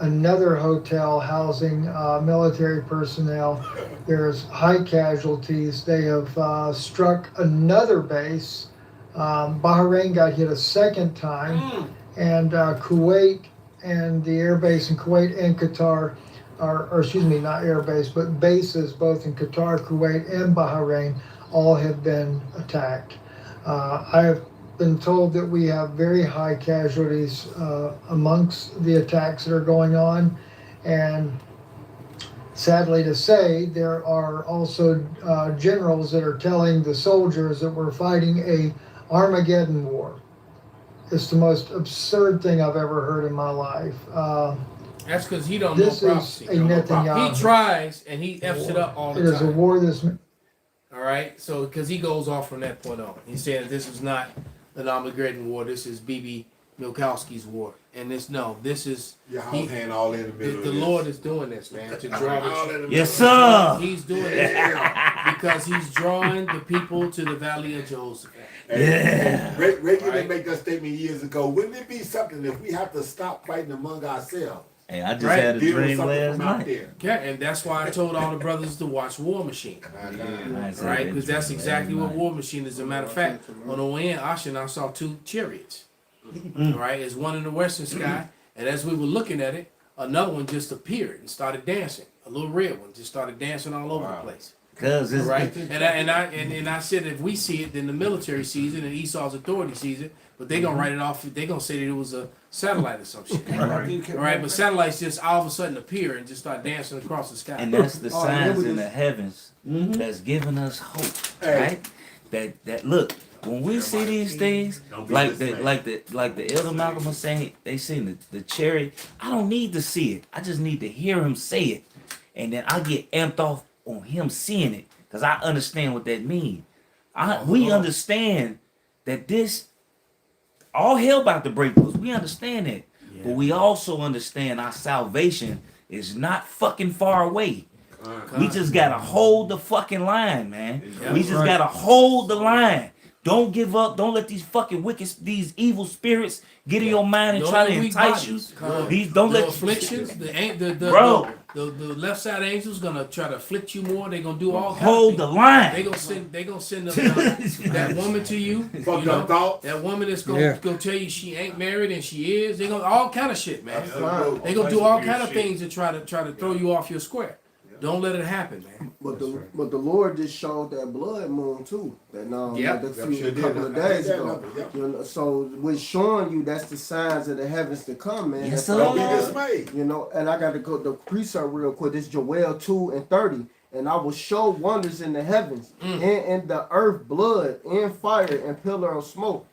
another hotel housing military personnel. There's high casualties. They have struck another base. Bahrain got hit a second time. And Kuwait and the air base in Kuwait and Qatar, or excuse me, not air base, but bases both in Qatar, Kuwait, and Bahrain, all have been attacked. I have been told that we have very high casualties amongst the attacks that are going on, and sadly to say, there are also generals that are telling the soldiers that we're fighting a Armageddon war. It's the most absurd thing I've ever heard in my life. That's because he don't know This is prophecy. a Netanyahu. He tries and he f's it up all It the is a time. war this All right, so because he goes off from that point on, he's saying that this is not an Armageddon war. This is B.B. Milkowski's war, and this is Your hand all in the middle. the of this. Lord is doing this, man, to draw All in the this. middle. Yes, sir. He's doing this because he's drawing the people to the valley of Jehoshaphat. Yeah. Reagan Right. made that statement years ago. Wouldn't it be something if we have to stop fighting among ourselves? Hey, I just Right. had a Deal with dream something last from out night. there. Yeah, and that's why I told all the brothers to watch War Machine. Right, because that's exactly what War Machine is. As a matter of fact, on the way in, Asha and I saw 2 chariots. All right, there's one in the western sky, and as we were looking at it, another one just appeared and started dancing. A little red one just started dancing all over the place. Cause it's Right, and I said if we see it, then the military sees it, and Esau's authority sees it. But they gonna write it off. They gonna say that it was a satellite or some shit. Right, but satellites just all of a sudden appear and just start dancing across the sky. and that's the Oh, signs yeah, in the heavens that's giving us hope, right? That look, when we see these things, like the Elder Malcolm was saying, they seen the chariot. I don't need to see it. I just need to hear him say it, and then I get amped off on him seeing it because I understand what that means. We understand that this all hell about to break loose. We understand that, but we also understand our salvation is not fucking far away. We just gotta hold the fucking line, man. We just gotta hold the line. Don't give up. Don't let these fucking these evil spirits get in your mind and Don't try let to weak entice bodies. you. These don't The let afflictions, Bro. the left side angels gonna try to afflict you more. They gonna do all kinds hold of the things. line. They gonna send that woman to you. Fuck You know, them thoughts. that woman that's gonna Yeah. tell you she ain't married and she is. They gonna all kind of shit, man. Fine. They gonna do all kind of things to try to throw you off your square. Don't let it happen, man. But the Lord just showed that blood moon too. That Yep. a Yep, sure did. couple of I days did that ago. number, yep. You know, so we're showing you that's the signs of the heavens to come, man. Yes, That's sir. Don't be what- dismayed. You know, and I got to go the precept real quick. This Joel 2:30. And I will show wonders in the heavens and in the earth, blood and fire and pillar of smoke.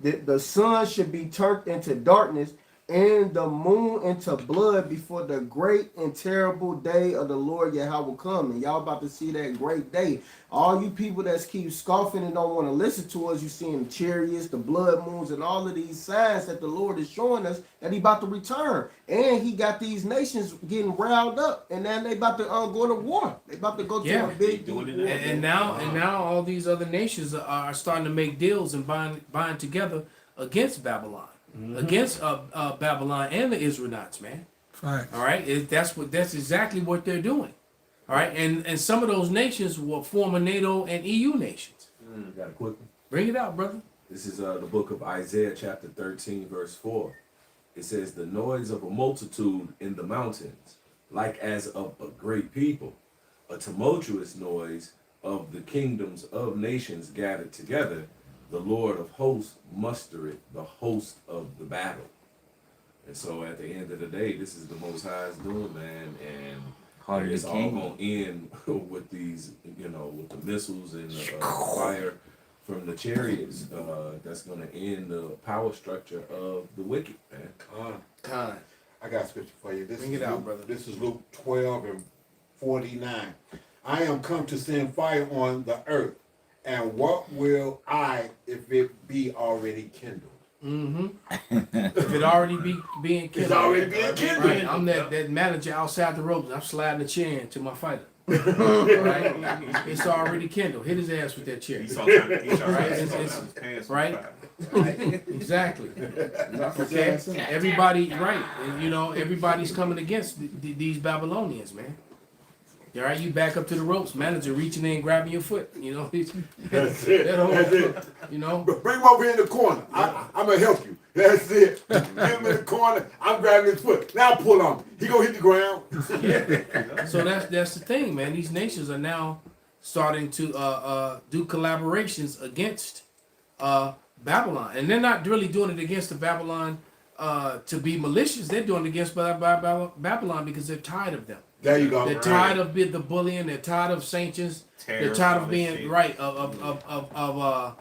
The sun should be turned into darkness and the moon into blood before the great and terrible day of the Lord Yahweh come. And y'all about to see that great day. All you people that keep scoffing and don't want to listen to us, you seeing the chariots, the blood moons, and all of these signs that the Lord is showing us that he about to return. And he got these nations getting riled up, and then they about to go to war. They about to go to a big doing it war. And now all these other nations are starting to make deals and bind together against Babylon, against Babylon and the Israelites, man. Right. All right, that's exactly what they're doing. All right, and some of those nations were former NATO and EU nations. Got a quick one. Bring it out, brother. This is the book of Isaiah, chapter 13, verse 4. It says, "The noise of a multitude in the mountains, like as of a great people, a tumultuous noise of the kingdoms of nations gathered together. The Lord of hosts mustereth the host of the battle." And so at the end of the day, this is the Most High's doing, man. And Heart of it's the all king. going to end with these, with the missiles and the fire from the chariots. That's going to end the power structure of the wicked, man. Con. I got a scripture for you. Bring it out, brother. This is Luke 12:49. I am come to send fire on the earth, and what will I if it be already kindled? If it already being kindled. It's already being kindled. Right, I'm that manager outside the ropes. I'm sliding the chair into my fighter. Right? It's already kindled. Hit his ass with that chair. Right? Exactly. Okay. Everybody, right? And, everybody's coming against these Babylonians, man. All right, you back up to the ropes. Manager reaching in, grabbing your foot. That's it. That whole, That's it. But bring him over here in the corner. I'm gonna help you. That's it. Get him in the corner. I'm grabbing his foot. Now pull on him. He gonna hit the ground. Yeah. So that's the thing, man. These nations are now starting to do collaborations against Babylon, and they're not really doing it against the Babylon to be malicious. They're doing it against Babylon because they're tired of them. There you go. They're tired of the bullying. They're tired of sanctions. They're tired of being of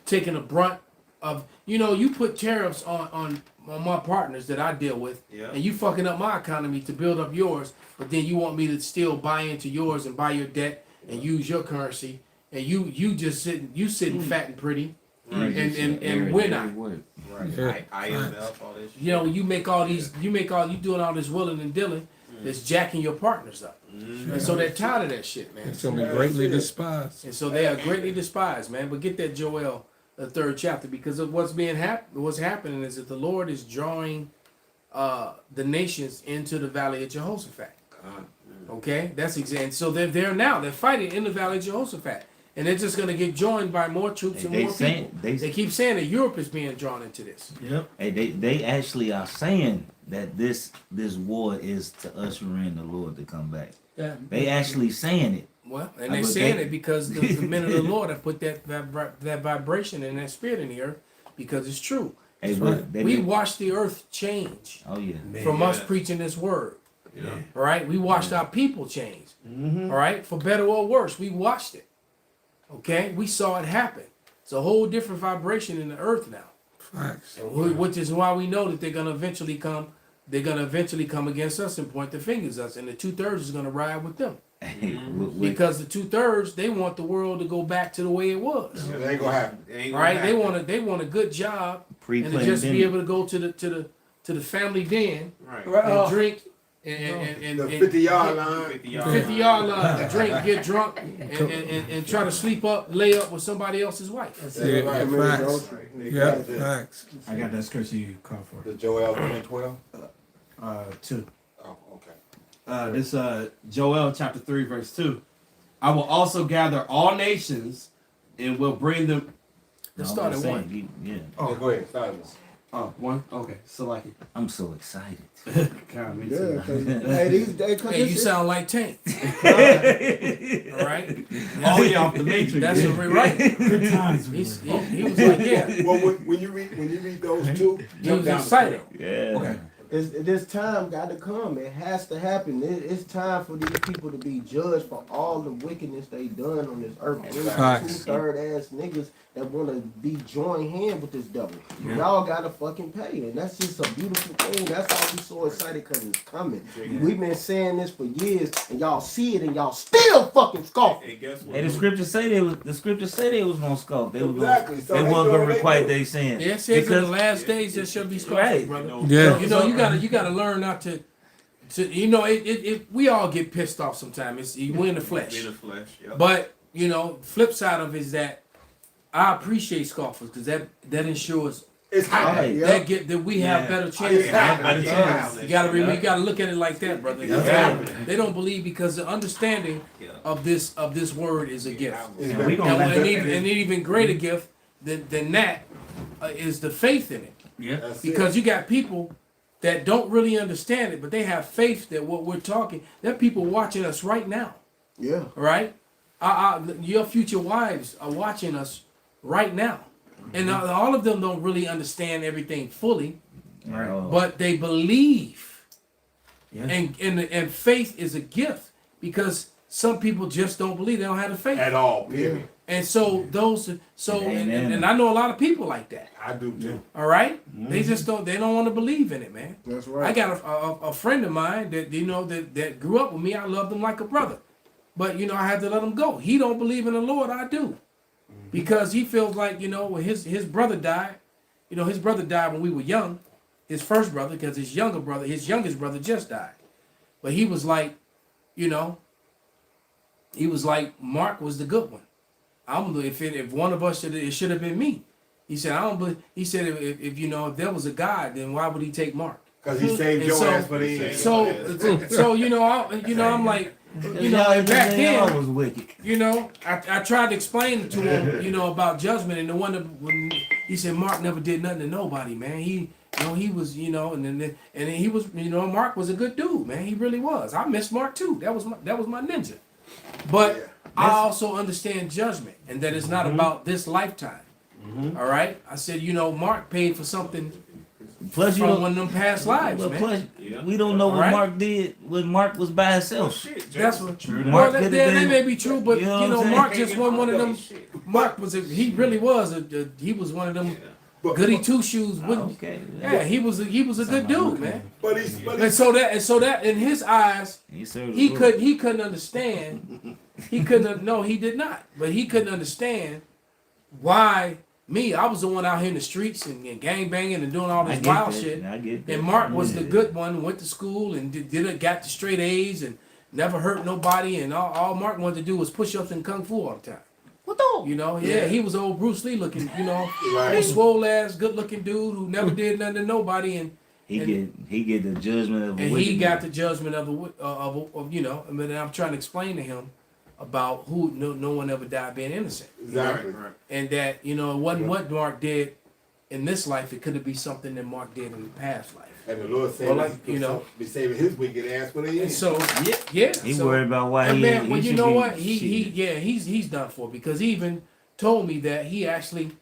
taking a brunt of. You put tariffs on my partners that I deal with, Yeah. and you fucking up my economy to build up yours, but then you want me to still buy into yours and buy your debt and use your currency, and you just sitting fat and pretty, and we're not. Right. Yeah. IMF, all this shit. You know, you doing all this willing and dealing, that's jacking your partners up, and so they're tired of that shit, man. It's gonna be greatly despised. And so they are greatly despised, man. But get that Joel, the 3rd chapter, because of what's happening is that the Lord is drawing the nations into the valley of Jehoshaphat. Okay, that's exactly. So they're there now. They're fighting in the valley of Jehoshaphat, and they're just going to get joined by more troops and more people. They keep saying that Europe is being drawn into this. Yep. Hey, they actually are saying that this war is to usher in the Lord to come back. Yeah. They actually saying it. Well, and they're saying it because the men of the Lord have put that vibration and that spirit in the earth, because it's true. Hey, We watched the earth change Oh yeah. from us preaching this word. Yeah. All right, we watched our people change. All right, for better or worse, we watched it. Okay, we saw it happen. It's a whole different vibration in the earth now, Facts. which is why we know that they're gonna eventually come. They're gonna eventually come against us and point their fingers at us, and the 2/3 is gonna ride with them. Because the 2/3, they want the world to go back to the way it was. It ain't gonna happen. It ain't All gonna right, happen. they want a good job and to Pre-planned just be dinner. able to go to the family den Right. and drink and The 50-yard line. 50-yard line to drink, get drunk, and try to sleep up, lay up with somebody else's wife. Yeah, Right. facts. Yeah, facts. I got that scripture you called for. The Joel 1:12. 2. Oh, okay. This Joel chapter 3 verse 2. I will also gather all nations and will bring them. Let's No, start I'm at saying, 1. Yeah. Yeah, go ahead. Start this. Oh, 1. Okay, so like it. I'm so excited. God, me Yeah, too. 'cause, hey, these days, Hey, you sound like Tank. All right? Oh yeah, off the matrix. That's what we're right. Good times. He was like, yeah. Well, when you read those two, He jump was down. excited. Yeah. This time got to come. It has to happen. It's time for these people to be judged for all the wickedness they done on this earth. Facts. 2/3 ass niggas that want to be joined hand with this devil. Y'all gotta fucking pay, and that's just a beautiful thing. That's why we so excited, because it's coming. We've been saying this for years, and y'all see it, and y'all still fucking scoff. Hey, guess what? Hey, the scripture say they was gonna scoff. They was Exactly. gonna, So they they wasn't doing gonna what requite they they sin. Yeah, it says in the Because last days there shall be scoffers, Right. brother. Yeah. You know, you gotta learn not to you know, we all get pissed off sometimes. We're in the flesh. In the flesh. Yep. But, you know, flip side of it is that I appreciate scoffers, because that ensures It's happening. that we have better chances. It's happening. You gotta look at it like that, brother. They don't believe because the understanding of this word is a gift. Yeah. We gonna let And that- an even greater gift than that is the faith in it. That's Because you got people that don't really understand it, but they have faith that what we're talking, there are people watching us right now, Yeah. right? Your future wives are watching us right now. And all of them don't really understand everything fully, but they believe. Yeah. And faith is a gift, because some people just don't believe. They don't have the faith. at all. Period. And so and I know a lot of people like that. I do too. All right? They just don't want to believe in it, man. That's right. I got a friend of mine that that grew up with me. I loved him like a brother. But I had to let him go. He don't believe in the Lord, I do. Because he feels like, when his brother died, his brother died when we were young, his first brother, because his youngest brother just died. But he was like, Mark was the good one. If one of us it should have been me. He said, I don't believe. He said, if there was a God, then why would he take Mark? Because he saved And your so- ass for the end. So I'm like, and back then, was wicked. I tried to explain to him, about judgment, and the one that when he said Mark never did nothing to nobody, man. He was, and he was, Mark was a good dude, man. He really was. I miss Mark too. That was my ninja. But I also understand judgment, and that it's not about this lifetime. All right. I said, Mark paid for something Plus, you from don't, one of them past lives, well, man. plus, we don't know what Right? Mark did when Mark was by himself. That's what True. Well, Mark that, could that, have that been. may be true, but You know what I'm saying? Mark just wasn't one of them. Mark was he really was he was one of them Goody Two Shoes wouldn't. Okay. Yeah, he was a good dude, man. But And so that in his eyes, He served he the Lord. couldn't understand. He couldn't. No, he did not. But he couldn't understand why me. I was the one out here in the streets and gang banging and doing all I this get wild that. shit. I get that. And Mark was Yeah. the good one, went to school and got the straight A's and never hurt nobody. And all Mark wanted to do was push ups and kung fu all the time. What the? You know, yeah, he was old Bruce Lee looking. You know, Right. a swole ass, good looking dude who never did nothing to nobody. And He get the judgment of a and wicked he got man. the judgment of you know. I mean, I'm trying to explain to him about who no one ever died being innocent. Exactly. And that, you know, it wasn't what Mark did in this life. It could have been something that Mark did in the past life. And the Lord said, Well, like, you know, be saving his wicked ass when he and is. so yeah, He so, worried about why and he. man, he well, you should know be- what? He shit. he's done for because he even told me that he actually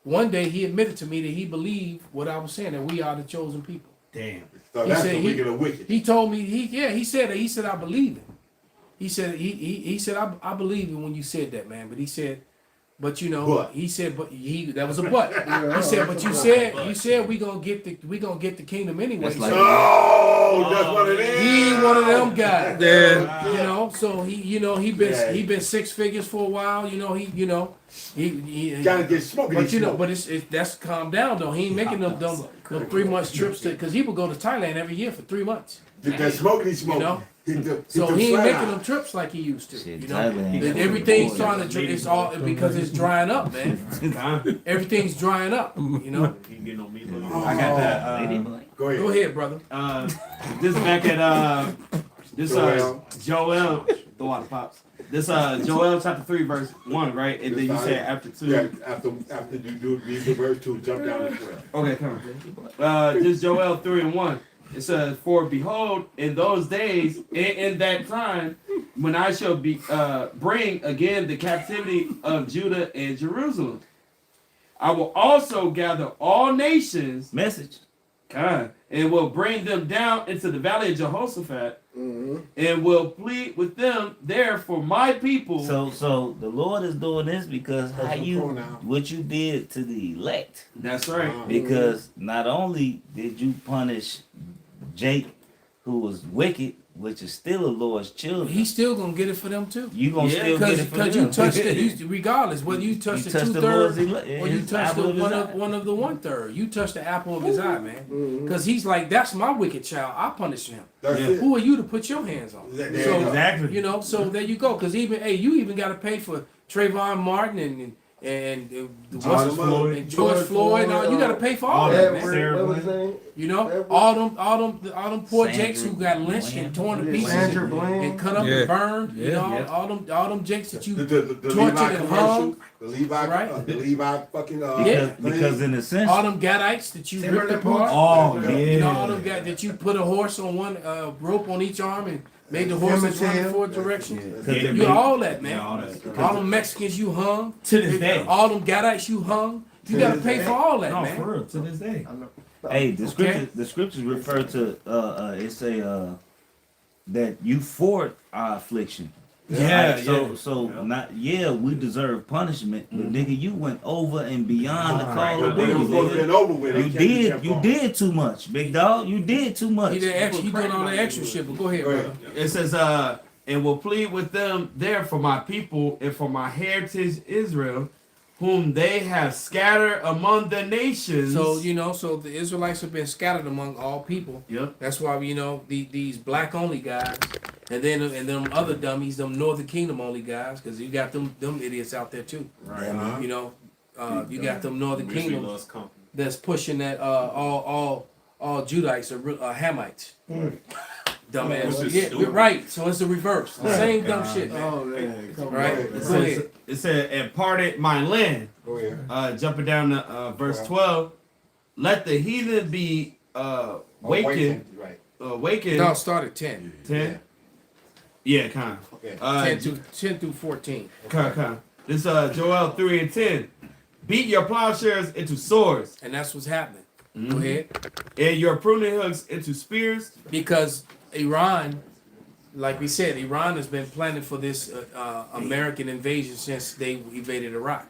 one day he admitted to me that he believed what I was saying, that we are the chosen people. Damn. So He that's said the he- wicked of wicked. He told me he said I believe it. He said he said I believe it when you said that, man. But he said, but you know, But. he said, but that was a but. He said, but you said we gonna get the kingdom anyway. That's like- So Oh, that's what it is. he ain't one of them guys. Yeah. You know, so he been six figures for a while. You know, he Gotta get smoking. but you know, but it's that's calm down though. He ain't making them 3 months trips because he would go to Thailand every year for 3 months. Get that smoking smoke. You know? Hit the, So hit the he ain't flat making eye. them trips like he used to. Shit, You know, Thailand. and everything's starting to it's all because it's drying up, man. Everything's drying up. You know. He getting on me. I got that. Lady boy. Go ahead. Go ahead, brother. This back at this Joel. Joel, the water pops. This Joel chapter 3 verse 1, right? And then you said after 2. Yeah, after you do read the verse 2, jump down to 12. Okay, come on. This Joel 3 and 1. It says, "For behold, in those days, in that time, when I shall be bring again the captivity of Judah and Jerusalem, I will also gather all nations, Message. God, and will bring them down into the valley of Jehoshaphat, and will plead with them there for my people." So the Lord is doing this because how That's you a pronoun. what you did to the elect. That's right. Because not only did you punish Jake, who was wicked, which is still a Lord's children, He's still gonna get it for them too. you gonna Yeah, still get it for Because them. you touched it, regardless whether you touched You the touched the 2/3 Lord's elect. or you His touched apple of his eye. one of the 1/3. You touched the apple of his eye, man. Because he's like, that's my wicked child. I punish him. That's Yeah. it. Who are you to put your hands on? There So, you go. Exactly. you know, so there you go. Because you even got to pay for Trayvon Martin and George Floyd. and George Floyd. And all. You got to pay for all that, man. What was his name? You know, Edward. all them poor Sandra jakes who got lynched and torn to Bland. pieces Sandra and Bland. cut up Yeah. and burned. You Yeah. know, Yeah. all them jakes that you The tortured Levi and commercial, hung. the Levi, Right. the Levi fucking Because in a sense, All them Gadites that you ripped Timberland apart. Oh, You know, all yeah. them guys that you put a horse on one rope on each arm and made the horses run in 4 directions. Yeah. You all that, man. Yeah, all that. All them Mexicans you hung. To this day. All them Gadites you hung. You got to pay for all that, No, man. for real, to this day. hey, the Okay. scriptures refer to it say that you fought our affliction. Yeah, So not we deserve punishment, but nigga, you went over and beyond the call of They duty. was supposed to Nigga. been over with. You did too much, big dog. You did too much. He doing all that extra shit, but go ahead, Go ahead. brother. It says, "And will plead with them there for my people and for my heritage Israel, whom they have scattered among the nations." So, you know, so the Israelites have been scattered among all people. Yep. That's why, you know, these black only guys, and them other dummies, them Northern Kingdom only guys, because you got them idiots out there too. Right. You know, you got them Northern Misery Kingdom loves company. that's pushing that all Judites are Hamites. Dumbass. Which is Yeah, stupid. right. So it's the reverse. The same dumb shit, man. Oh man, come Right? on. It Go says, ahead. it said, "And parted my land." Go ahead. Jumping down to verse 12, "Let the heathen be wakened." Right. Awakened. No, start at 10. 10. Yeah, kind of. Okay. 10 through 14. Kind. This Joel 3 and 10. "Beat your plowshares into swords, And that's what's happening. Go ahead. and your pruning hooks into spears." Because Iran, like we said, Iran has been planning for this American invasion since they invaded Iraq.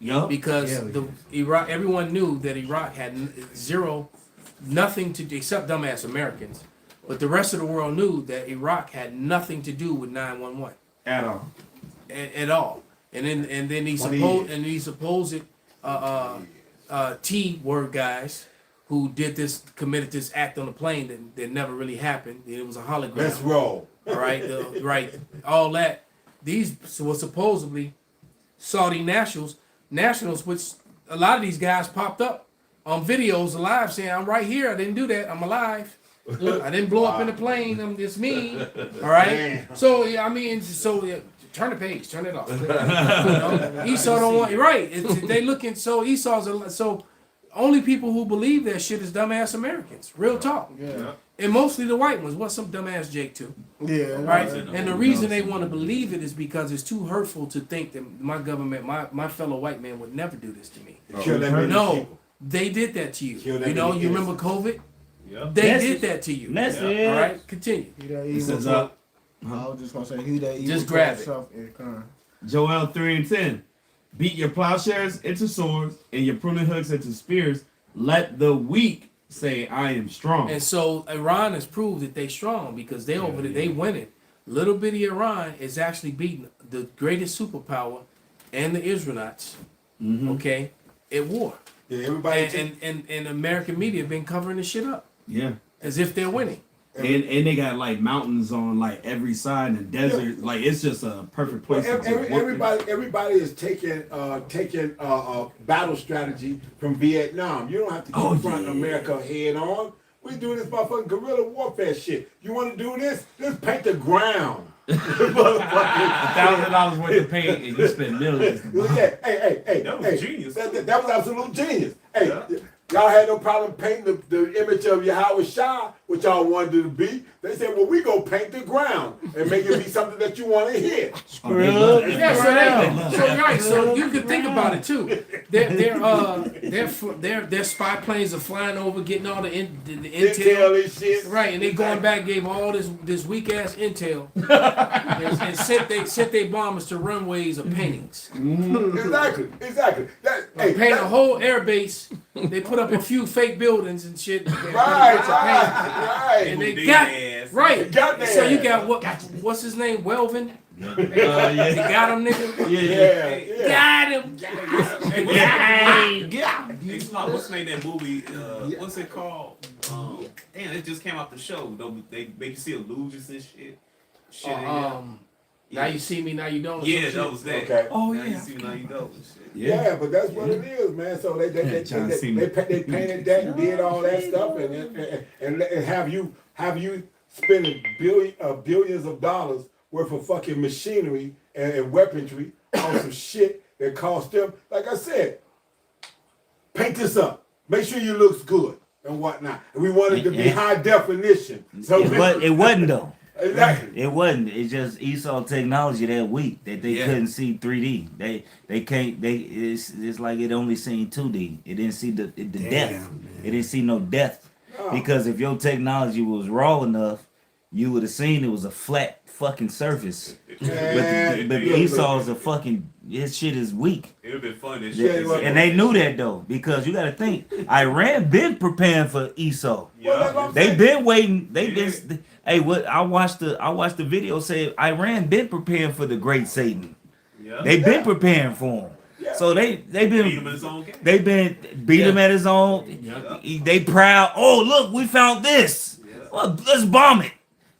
Yup. because Hell the Iraq, everyone knew that Iraq had nothing to do, except dumbass Americans, but the rest of the world knew that Iraq had nothing to do with 911 At all. at all. And then these supposed T word guys who committed this act on the plane that never really happened. It was a hologram. Let's roll. All right, right, all that. These were supposedly Saudi nationals, which a lot of these guys popped up on videos alive saying, "I'm right here. I didn't do that. I'm alive. I didn't blow up in the plane. It's me." All right. Damn. So yeah, I mean, turn the page, turn it off. You know? Esau don't want right. They looking so so. Only people who believe that shit is dumbass Americans. Real talk. Yeah. And mostly the white ones. What's some dumbass Jake too? Yeah. Right? And the reason they want to believe it is because it's too hurtful to think that my government, my fellow white man would never do this to me. Kill that many No, people. they did that to you. Kill that You know, many you remember innocents. COVID? Yeah. They That's did it. that to you. That's All it. right, continue. He that He says, evil. I was just gonna say he that evil. Just grab it. himself is kind. Joel 3:10. Beat your plowshares into swords and your pruning hooks into spears. Let the weak say, I am strong. And so Iran has proved that they strong because they over there, they winning. Little bitty Iran is actually beating the greatest superpower and the Israelites, okay, at war. Yeah, everybody. And American media been covering this shit up Yeah. as if they're winning. And they got like mountains on like every side and desert. Like it's just a perfect place. to work. Everybody is taking battle strategy from Vietnam. You don't have to confront America head on. We do this motherfucking guerrilla warfare shit. You want to do this? Let's paint the ground. $1,000 worth of paint and you spend millions. Hey, That was genius. That was absolute genius. Hey, y'all had no problem painting the image of Yahweh Shah, which y'all wanted it to be. They said, well, we go paint the ground and make it be something that you want to hear. So you can think about it too. Their spy planes are flying over, getting all the intel and shit. Right, and they going back, gave all this weak ass intel, and sent they bombers to runways of paintings. Exactly. Paint a whole air base. They put up a few fake buildings and shit. Right. And they Big got ass. right. Got So you there. got what's his name? Welvin. Yeah. They got him, nigga. Yeah. Got him. Hey, Snob, what's the name of that movie? What's it called? Damn, it just came out the show. They make you see illusions and shit. Now you see me, now you don't. Yeah, that was that. Okay. Oh Now you yeah. see me, now you don't. and shit. Yeah, but that's what it is, man. So they painted that and did all that stuff and have you spending billions of dollars worth of fucking machinery and weaponry on some shit that cost them. Like I said, paint this up. Make sure you looks good and whatnot. And we wanted to be high definition. So It wasn't though. Exactly. It wasn't. It's just Esau technology that weak that they couldn't see 3D. They can't. It's like it only seen 2D. It didn't see the depth. It didn't see no depth. No. Because if your technology was raw enough, you would have seen it was a flat fucking surface. But Esau's a fucking, his shit is weak. It would have been fun. This Yeah, shit. And they knew that though, because you got to think, Iran been preparing for Esau. Yeah. They been waiting. They been. Hey, what I watched the video say Iran been preparing for the great Satan. Yeah. They been preparing for him. Yeah. So they Beat him in been his own game. they been beat him at his own. Yeah. They proud. Oh look, we found this. Yeah. Well, let's bomb it.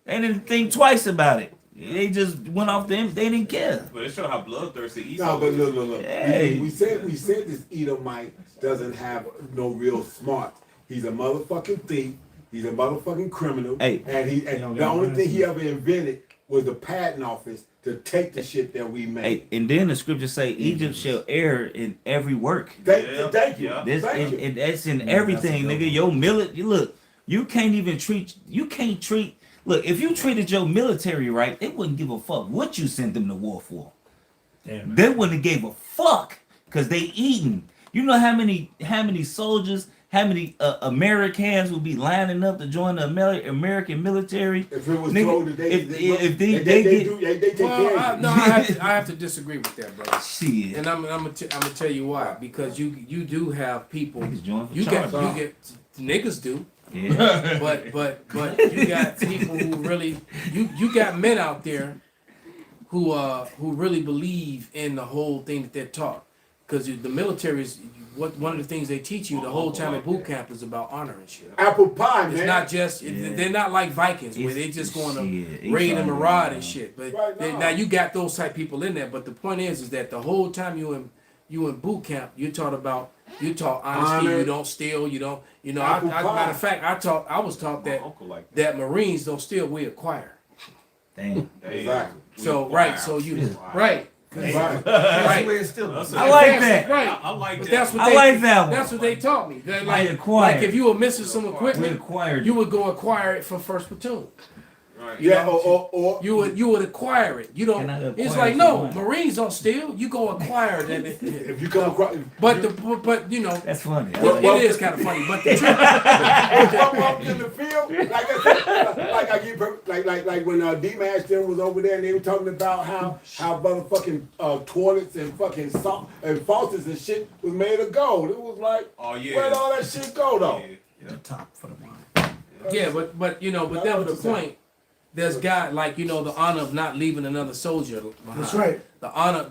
They didn't think twice about it. They just went off them. They didn't care. But it showed how bloodthirsty Esau No, but was. look. Hey. We said this Edomite doesn't have no real smart. He's a motherfucking thief. He's a motherfucking criminal. Hey. And the only thing he ever invented was the patent office to take the shit that we made. Hey, and then the scriptures say Egypt shall err in every work. Thank you. Yeah. This Thank you. and that's in everything, nigga. Your look, you can't even treat. Look, if you treated your military right, they wouldn't give a fuck what you sent them to war for. They wouldn't have gave a fuck because they eating. You know how many soldiers how many Americans will be lining up to join the American military? If it was Nigga, told today, if they take care Well, of you. no, I have to disagree with that, brother. shit. And I'm gonna tell you why. Because you do have people. Niggas join for You Charles. get niggas do. Yeah. But you got people who really you got men out there who really believe in the whole thing that they're taught. Because the military is one of the things they teach you the whole time at boot camp is about honor and shit. Apple pie, man. It's not just Yeah. they're not like Vikings where It's- they just going shit, to raid and Esau, maraud man. and shit. But Right now. now you got those type people in there. But the point is that the whole time you in boot camp, you taught honesty. Honor. You don't steal. You don't. Apple pie. Matter of fact, I was taught My that uncle like Marines don't steal, we acquire. Damn. Exactly. So right, so you right. Right. Right. I like that. Right. I like But that. that's what I they, like that one. That's what they taught me. That I acquired. like if you were missing some We equipment, acquired. you would go acquire it from first platoon. Right. You Yeah, know, or you would acquire it. You don't. Can I acquire It's like it no, for what? Marines don't steal. You go acquire that. if you come across, But you know, That's funny. I it like that. is kind of funny. But the truth, if I'm up in the field, like I said, like I get, like when D-Mash them was over there and they were talking about how motherfucking toilets and fucking salt and faucets and shit was made of gold. It was like, Oh yeah. where'd all that shit go though? Yeah. Top for the wine. yeah, but then the point. There's God like the honor of not leaving another soldier behind. That's right. The honor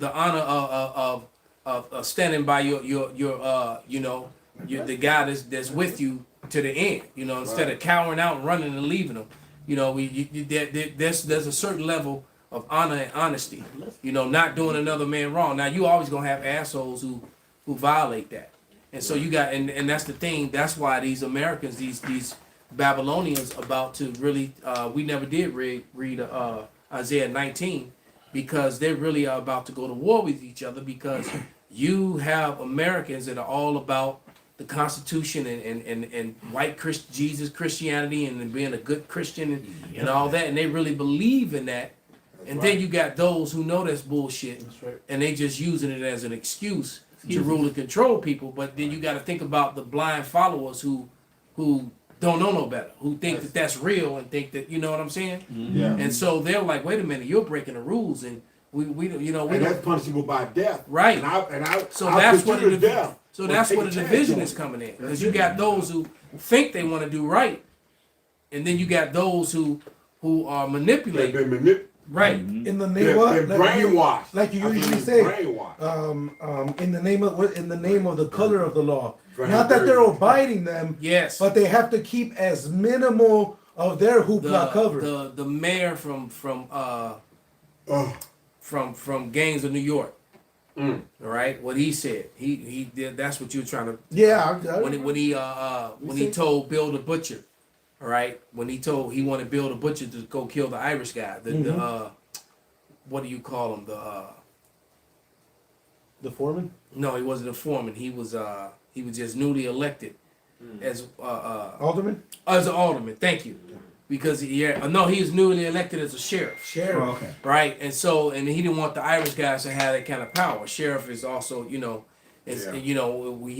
of standing by your the guy that's with you to the end. Instead of cowering out and running and leaving them. There's a certain level of honor and honesty. Not doing another man wrong. Now you always gonna have assholes who violate that. And so you got and that's the thing. That's why these Americans, these Babylonians about to really we never did read Isaiah 19 because they really are about to go to war with each other because you have Americans that are all about the Constitution and white Christianity and being a good Christian and all that, and they really believe in that. And then you got those who know that's bullshit and they just using it as an excuse to rule and control people. But then you got to think about the blind followers who don't know no better, who think that that's real and think that, you know what I'm saying? Yeah. And so they're like, wait a minute, you're breaking the rules and we And don't. that's punishable by death. Right. So that's what the death. So that's where the division is coming in. Because you got those who think they want to do right, and then you got those who are They've manipulating. been manipulated. Right. In the name They've of been brainwashed. like you I mean, usually say, brainwashed. in the name of the color of the law. For Not that they're him. abiding them, Yes. but they have to keep as minimal of their hoopla covered. The mayor from Gangs of New York. All right, what he said, he did. That's what you were trying to. Yeah, When he told Bill the Butcher, all right, when he wanted Bill the Butcher to go kill the Irish guy, the what do you call him? the foreman. No, he wasn't a foreman. He was just newly elected as Alderman. As an alderman. Thank you. Because he was newly elected as a sheriff. Sheriff. Oh, okay. Right, and he didn't want the Irish guys to have that kind of power. Sheriff is also, he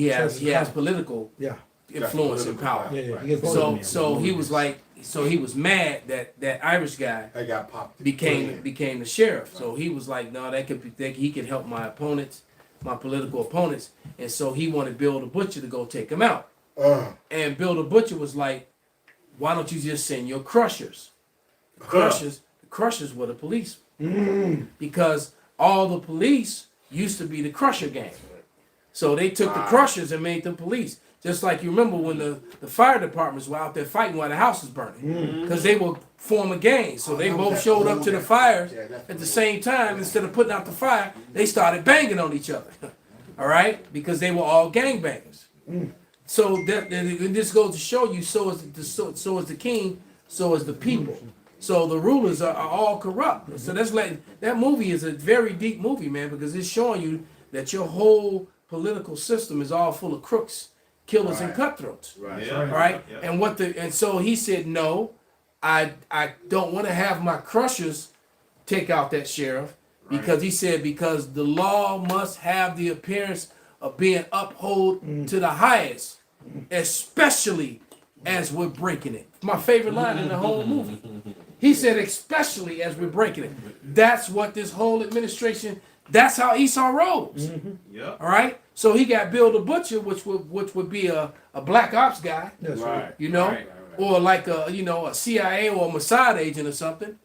has political Yeah. influence and power. Yeah. He gets voted. So he was mad that Irish guy I got popped. became the sheriff. So he was like, no, he could help my opponents, my political opponents, and so he wanted Bill the Butcher to go take him out. And Bill the Butcher was like, why don't you just send your crushers? The crushers were the police. Because all the police used to be the crusher gang. So they took the crushers and made them police. Just like you remember when the fire departments were out there fighting while the house was burning. Because they were forming gangs. So they both showed up to the fires at the same time. Instead of putting out the fire, they started banging on each other. All right? Because they were all gangbangers. So this goes to show you, so is the king, so is the people. So the rulers are all corrupt. So that movie is a very deep movie, man, because it's showing you that your whole political system is all full of crooks, killers, and cutthroats. Right. Yeah. All right. Yeah. And so he said, no, I don't want to have my crushers take out that sheriff because he said the law must have the appearance of being upheld to the highest. especially as we're breaking it. My favorite line in the whole movie. He said, especially as we're breaking it. That's what this whole administration, that's how Esau rolls. Yep. All right? So he got Bill the Butcher, which would be a black ops guy, That's Right. you know, Right. or like a CIA or a Mossad agent or something,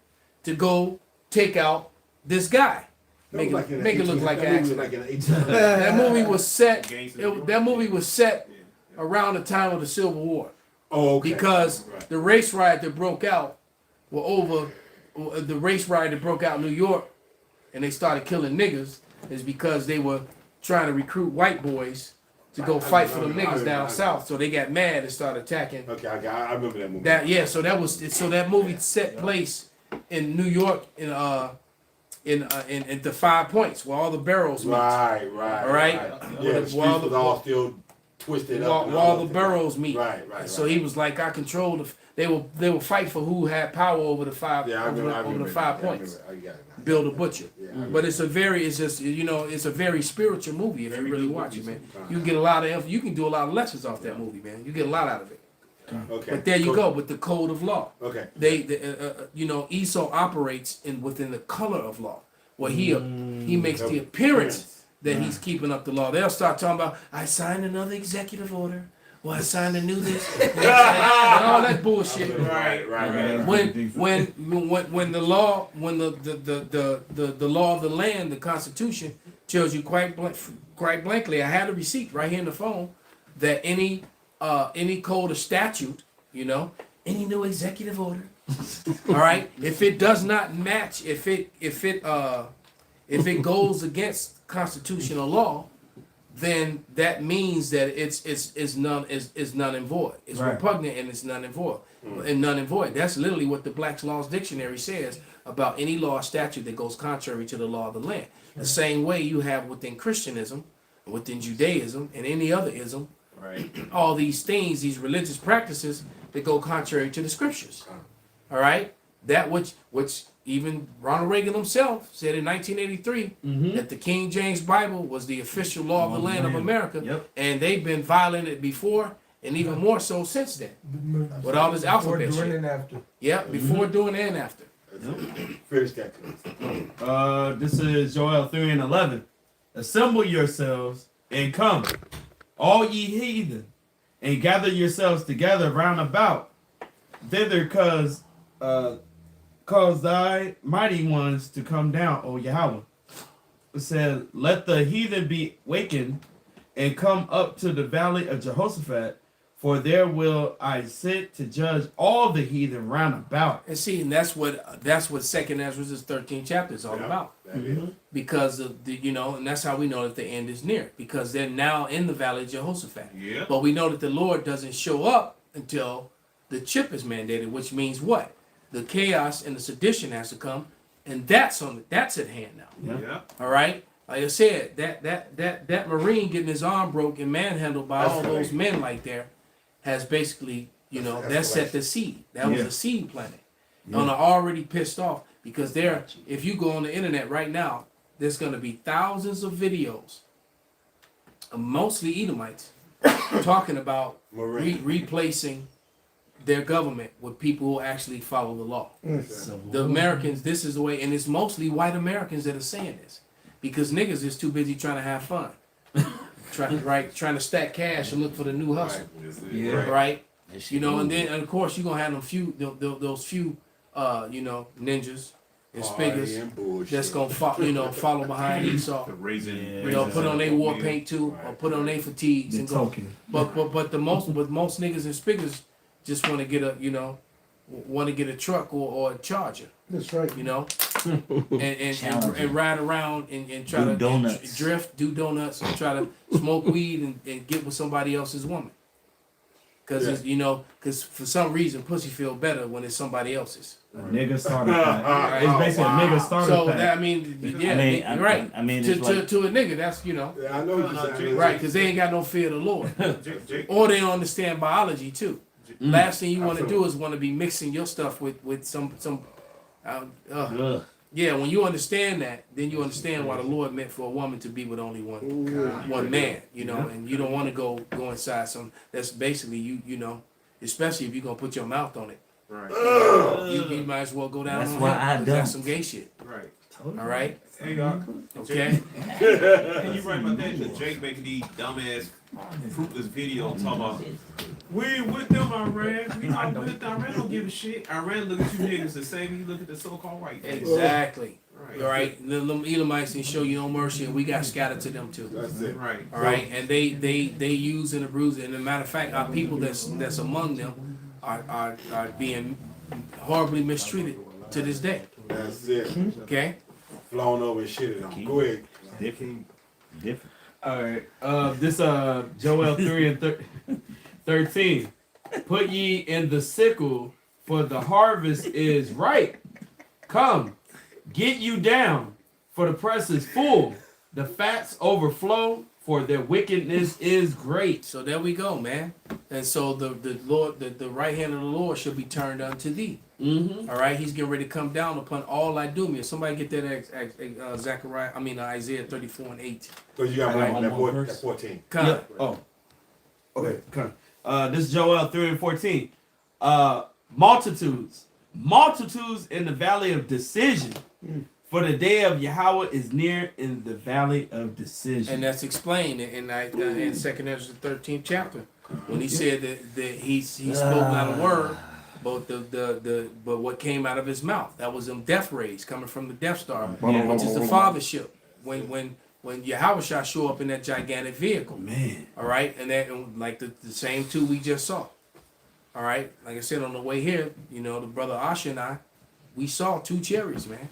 to go take out this guy. Make it look like an accident. That movie was set. That movie was set around the time of the Civil War. Oh, okay. Because the race riot that broke out were over. The race riot that broke out in New York, and they started killing niggas, is because they were trying to recruit white boys to go fight for them niggas down south. So they got mad and started attacking. Okay, I remember that movie. That movie set place in New York in the 5 Points where all the barrels meet. Right. All right. Yeah, the streets was all still twisted up. While all the boroughs meet. Right. So he was like, I control the. They will fight for who had power over the five. Yeah, I remember over the 5 Points. I got it. Bill the Butcher. Yeah, But it's a very spiritual movie if you really watch it, man. You can get a lot of you can do a lot of lessons off that movie, man. You get a lot out of it. Okay. But there you go with the code of law. Okay. Esau operates within the color of law, where he makes the appearance that he's keeping up the law. They'll start talking about, I signed another executive order, or I signed a new this, and all that bullshit. Right. When the law, when the law of the land, the Constitution tells you quite blankly, I had a receipt right here in the phone, that any code or statute, any new executive order, all right, if it does not match, if it goes against constitutional law, then that means that it's null and void. It's repugnant and it's null and void. And null and void. That's literally what the Black's Laws Dictionary says about any law or statute that goes contrary to the law of the land. The same way you have within Christianism, within Judaism, and any other ism, all these things, these religious practices that go contrary to the scriptures. All right? That which even Ronald Reagan himself said in 1983 that the King James Bible was the official law of the land of America, and they've been violating it before and even more so since then with all this alphabet Before, during, shit. and after. Yeah, before, during, and after. Finish that, please. This is Joel 3:11. Assemble yourselves and come, all ye heathen, and gather yourselves together round about thither, cause thy mighty ones to come down, O Yahweh. It says, let the heathen be wakened and come up to the valley of Jehoshaphat, for there will I sit to judge all the heathen round about. And see, and that's what 2nd Ezra's 13th chapter is all about. Because of and that's how we know that the end is near, because they're now in the valley of Jehoshaphat. Yeah. But we know that the Lord doesn't show up until the chip is mandated, which means what? The chaos and the sedition has to come, and that's at hand now. Yeah. All right. Like I said, that Marine getting his arm broke and manhandled by all those men like there has basically, that set the seed. That was a seed planted. And they're already pissed off because if you go on the internet right now, there's going to be thousands of videos of mostly Edomites talking about replacing their government with people who actually follow the law. The Americans, this is the way, and it's mostly white Americans that are saying this, because niggas is too busy trying to have fun, trying to stack cash and look for the new hustle, right? And then of course you're gonna have those few ninjas and spiggers that's gonna follow behind Esau, put on their war paint too, or put on their fatigues and go. But most niggas and spiggers just want to get a truck or a Charger. That's right. And ride around and try to drift, do donuts, and try to smoke weed and get with somebody else's woman. Because for some reason pussy feel better when it's somebody else's. Nigga starter pack. It's basically a nigga starter pack. So right. To a nigga, that's Yeah, I know what you're saying. right, because they ain't got no fear of the Lord, or they don't understand biology too. Last thing you want to do is want to be mixing your stuff with some Yeah, when you understand that, then you understand why the Lord meant for a woman to be with only one man, you know, and you don't want to go inside some. That's basically you know, especially if you're gonna put your mouth on it. Right. You might as well go down That's on why him, I 'cause don't. that's some gay shit. Right. All right, Hey, y'all. okay. And you right about that. Jake making these dumbass, fruitless videos talking about, we ain't with them, Iran. We not with them. Iran don't give a shit. Iran look at you niggas the same you look at the so-called white man. Exactly. Right. All right, the Edomites didn't show you no mercy, and we got scattered to them too. That's it. Right. All right, and they use and abuse it. And as a matter of fact, our people that's among them are being horribly mistreated to this day. That's it. Okay. Flown over and shit at them. Go ahead. Different. All right. This Joel 3 and 13. Put ye in the sickle, for the harvest is ripe. Come, get you down, for the press is full. The fats overflow, for their wickedness is great. So there we go, man. And so the Lord, the right hand of the Lord shall be turned unto thee. Mm-hmm. All right, He's getting ready to come down upon all Idumea. Somebody get that Isaiah 34 and 8. Because you got Right. one on that 14. Come. Yeah. Oh. Okay. Come. This is Joel 3 and 14. Multitudes in the valley of decision. For the day of Yahweh is near in the valley of decision. And that's explained in 2nd Ezra 13th chapter when he said that he spoke not a word, but but what came out of his mouth, that was them death rays coming from the Death Star, which is the fathership. When Yahweh shall show up in that gigantic vehicle, Man. all right, and that and like the same two we just saw, all right. Like I said on the way here, you know, the brother Asha and I, we saw two chariots, man.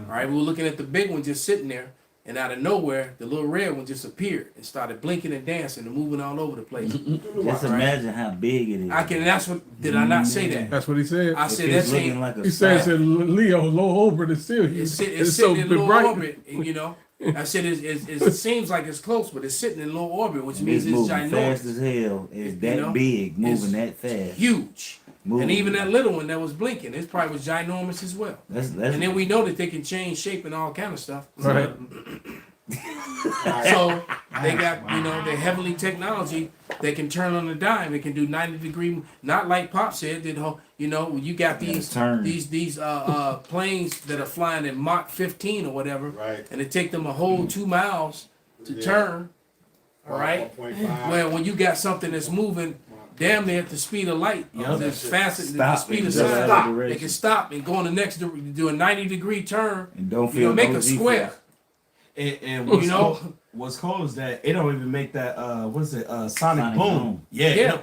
All right, we were looking at the big one just sitting there, and out of nowhere, the little red one just appeared and started blinking and dancing and moving all over the place. Just imagine how big it is. That's what, did I not say that? That's what he said. I said It's that's looking it. like a He said, star. Leo, low orbit is still It's it's sitting in low bright. orbit, and, you know. I said it seems like it's close, but it's sitting in low orbit, which means It's it's moving fast ginormous, as hell. It's that know, big, moving it's that fast. huge. Moving. And even that little one that was blinking, it probably was ginormous as well. That's And then we know that they can change shape and all kind of stuff. Right. So they got, you know, the heavenly technology. They can turn on a dime. It can do 90-degree. Not like Pop said. That you know, you got these planes that are flying at Mach 15 or whatever, Right. and it take them a whole 2 miles to turn. All right. 1.5. Well, when you got something that's moving damn near at the speed of light, as fast as the Stop speed in of the other sound, they direction. can stop and go in the next, do a 90-degree turn. And don't You know, feel make no a square. defense. And You know, what's cool is that it don't even make that what's it sonic Sonic boom. boom. Yeah. yeah.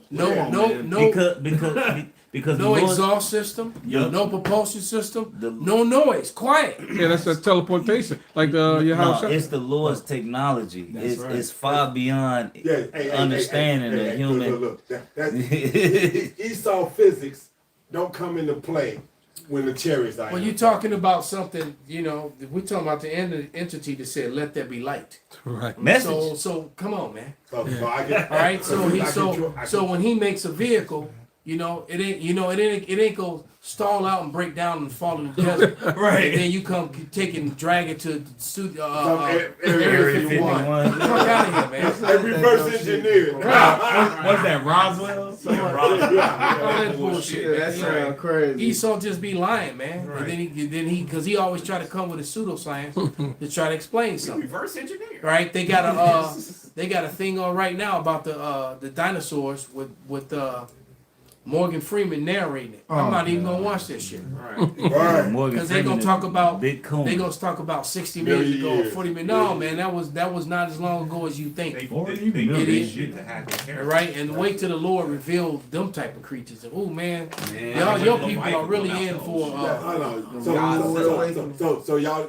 No, Come on, no, man. no. Because No the Lord, exhaust system, Yeah. no propulsion system, The- no noise, quiet. Yeah, that's a teleportation. Like your no, house. it's the Lord's technology. That's It's right. it's far beyond Yeah, understanding the human. Look. Esau physics don't come into play when the chariots are. When you're talking about something, you know, we're talking about the entity that said, "Let there be light." Right. Message. So come on, man. So I get, All right. So when he makes a vehicle, you know, it ain't go stall out and break down and fall in the desert. Right. And then you come take it and drag it to Area Area 51. 51. Fuck out of here, man. They reverse engineered. What's that, Roswell? All that bullshit. Yeah, that sounds crazy. Esau just be lying, man. And then he, because he always try to come with a pseudoscience to try to explain something. Reverse engineer. Right? They got a thing on right now about the dinosaurs with Morgan Freeman narrating it. I'm not even gonna watch that shit. Right. Morgan Because they gonna Freeman talk is about big coon. they gonna talk about 60 Million years ago, years. 40 million. No, man, that was not as long ago as you think. They It do is. shit to hack their character. Right? And wait till the Lord reveal them type of creatures. And, oh man, Man, your people are really in for So y'all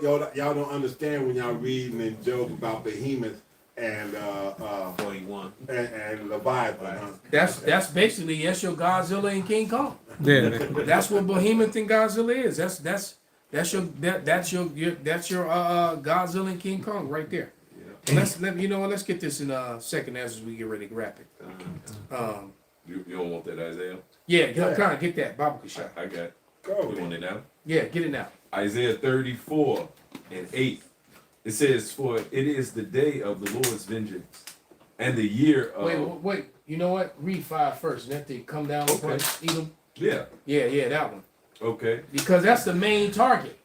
don't understand when y'all reading in Job about behemoth and 41. and Leviathan. Huh? that's basically your Godzilla and King Kong. Yeah. That's what Behemoth and Godzilla is. That's your Godzilla and King Kong right there. And let's get this in second as we get ready to wrap it. You don't want that, Isaiah? Yeah, kind of get that Bible shot. I got it. Go. You want it now? Yeah, get it now. Isaiah 34:8. It says, "For it is the day of the Lord's vengeance, and the year of." Wait. You know what? Read 5 first, and then they come down Okay. and Edom. Yeah. Yeah, that one. Okay. Because that's the main target.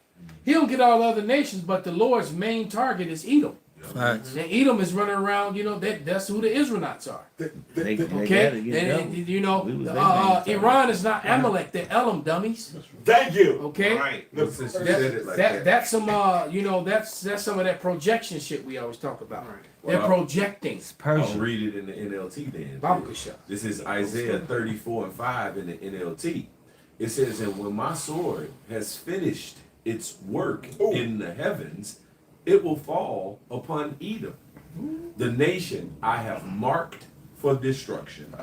He don't get all other nations, but the Lord's main target is Edom. Facts. And Edom is running around, that's who the Israelites are. They Okay? gotta get double. And you know, We was their main target. Iran is not Amalek, they're Elam, dummies. Thank you. Okay? Right. Look, since you said it like that. That's some that's some of that projection shit we always talk about. Right. They're Well, projecting. I'll read it in the NLT then. Babakasha. This is Isaiah 34:5 in the NLT. It says, "And when my sword has finished its work in the heavens, it will fall upon Edom, the nation I have marked for destruction.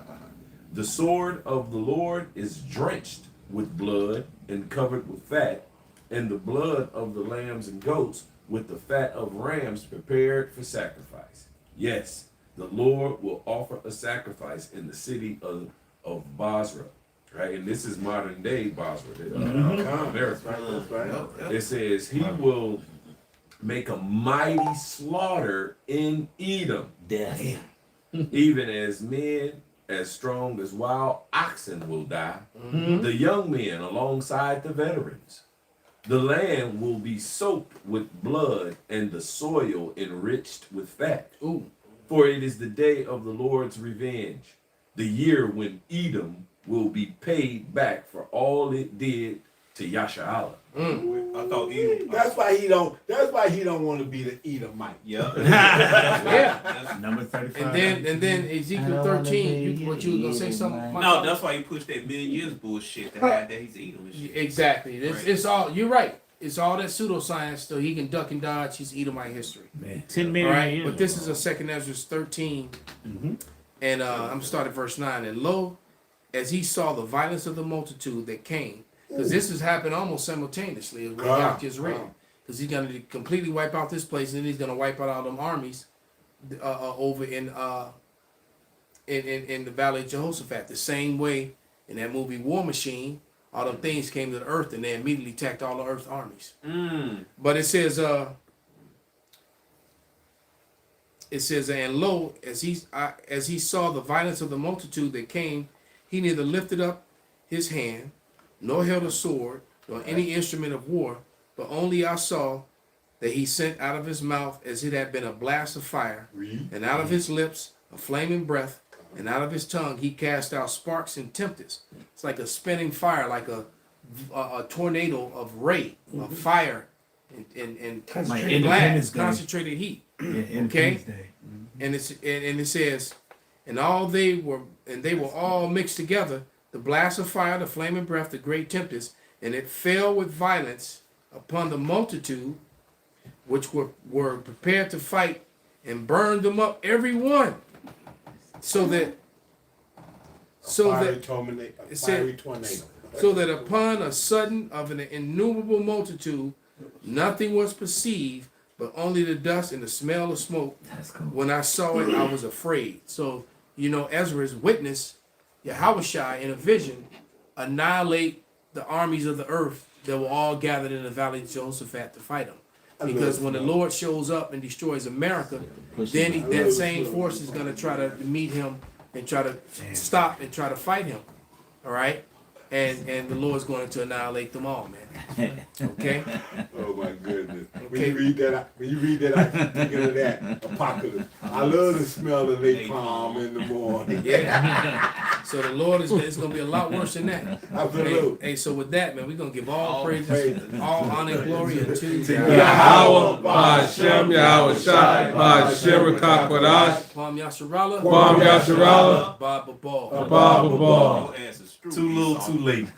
The sword of the Lord is drenched with blood and covered with fat, and the blood of the lambs and goats with the fat of rams prepared for sacrifice. Yes, the Lord will offer a sacrifice in the city of Basra." Right, and this is modern day Basra. America. That's right. It says he will make a mighty slaughter in Edom, Death. even as men as strong as wild oxen will die, the young men alongside the veterans. The land will be soaked with blood and the soil enriched with fat. Ooh. For it is the day of the Lord's revenge, the year when Edom will be paid back for all it did to Yasha'Allah. I thought Edom. That's why he don't. That's why he don't want to be the Edomite. Yeah. Yeah. Number 35. And then Ezekiel 13, you were gonna say something? No, that's why he pushed that million years bullshit to hide that he's Edom and shit. Exactly. It's all, you're right. It's all that pseudoscience so he can duck and dodge his Edomite history. 10 All million. right, but this is a 2 Ezra 13, and I'm starting verse 9. And lo, as he saw the violence of the multitude that came, because this has happened almost simultaneously with what just read, because he's going to completely wipe out this place, and then he's going to wipe out all them armies over in the Valley of Jehoshaphat. The same way in that movie War Machine, all them things came to the earth, and they immediately attacked all the earth armies. But it says, and lo, as he saw the violence of the multitude that came, he neither lifted up his hand, nor held a sword, nor any instrument of war, but only I saw that he sent out of his mouth as it had been a blast of fire, and out of his lips a flaming breath, and out of his tongue he cast out sparks and tempests. It's like a spinning fire, like a tornado of ray, of fire, and blast, concentrated heat. Okay, and it says, and they were all mixed together, the blast of fire, the flaming breath, the great tempest, and it fell with violence upon the multitude which were prepared to fight, and burned them up every one, so that upon a sudden of an innumerable multitude nothing was perceived but only the dust and the smell of smoke. When I saw it, I was afraid. So, Ezra's witness, Yahushua, in a vision, annihilate the armies of the earth that were all gathered in the Valley of Jehoshaphat to fight him. Because when the Lord shows up and destroys America, then that same force is going to try to meet him and try to stop and try to fight him. All right? And the Lord's going to annihilate them all, man. Okay? Oh my goodness. Okay. When you read that, I keep thinking of that apocalypse. I love the smell of napalm in the morning. Yeah. So the Lord it's going to be a lot worse than that. Absolutely. Hey, so with that, man, we're going to give all praises, all honor and glory unto Yahweh, Ba'Shem, Yahweh Shai, Ba'Shem Rakakwadash, Kwam Yasharala, Kwam Yasharala, Baba Ball. Baba Ball. Your ass is Too little, too late.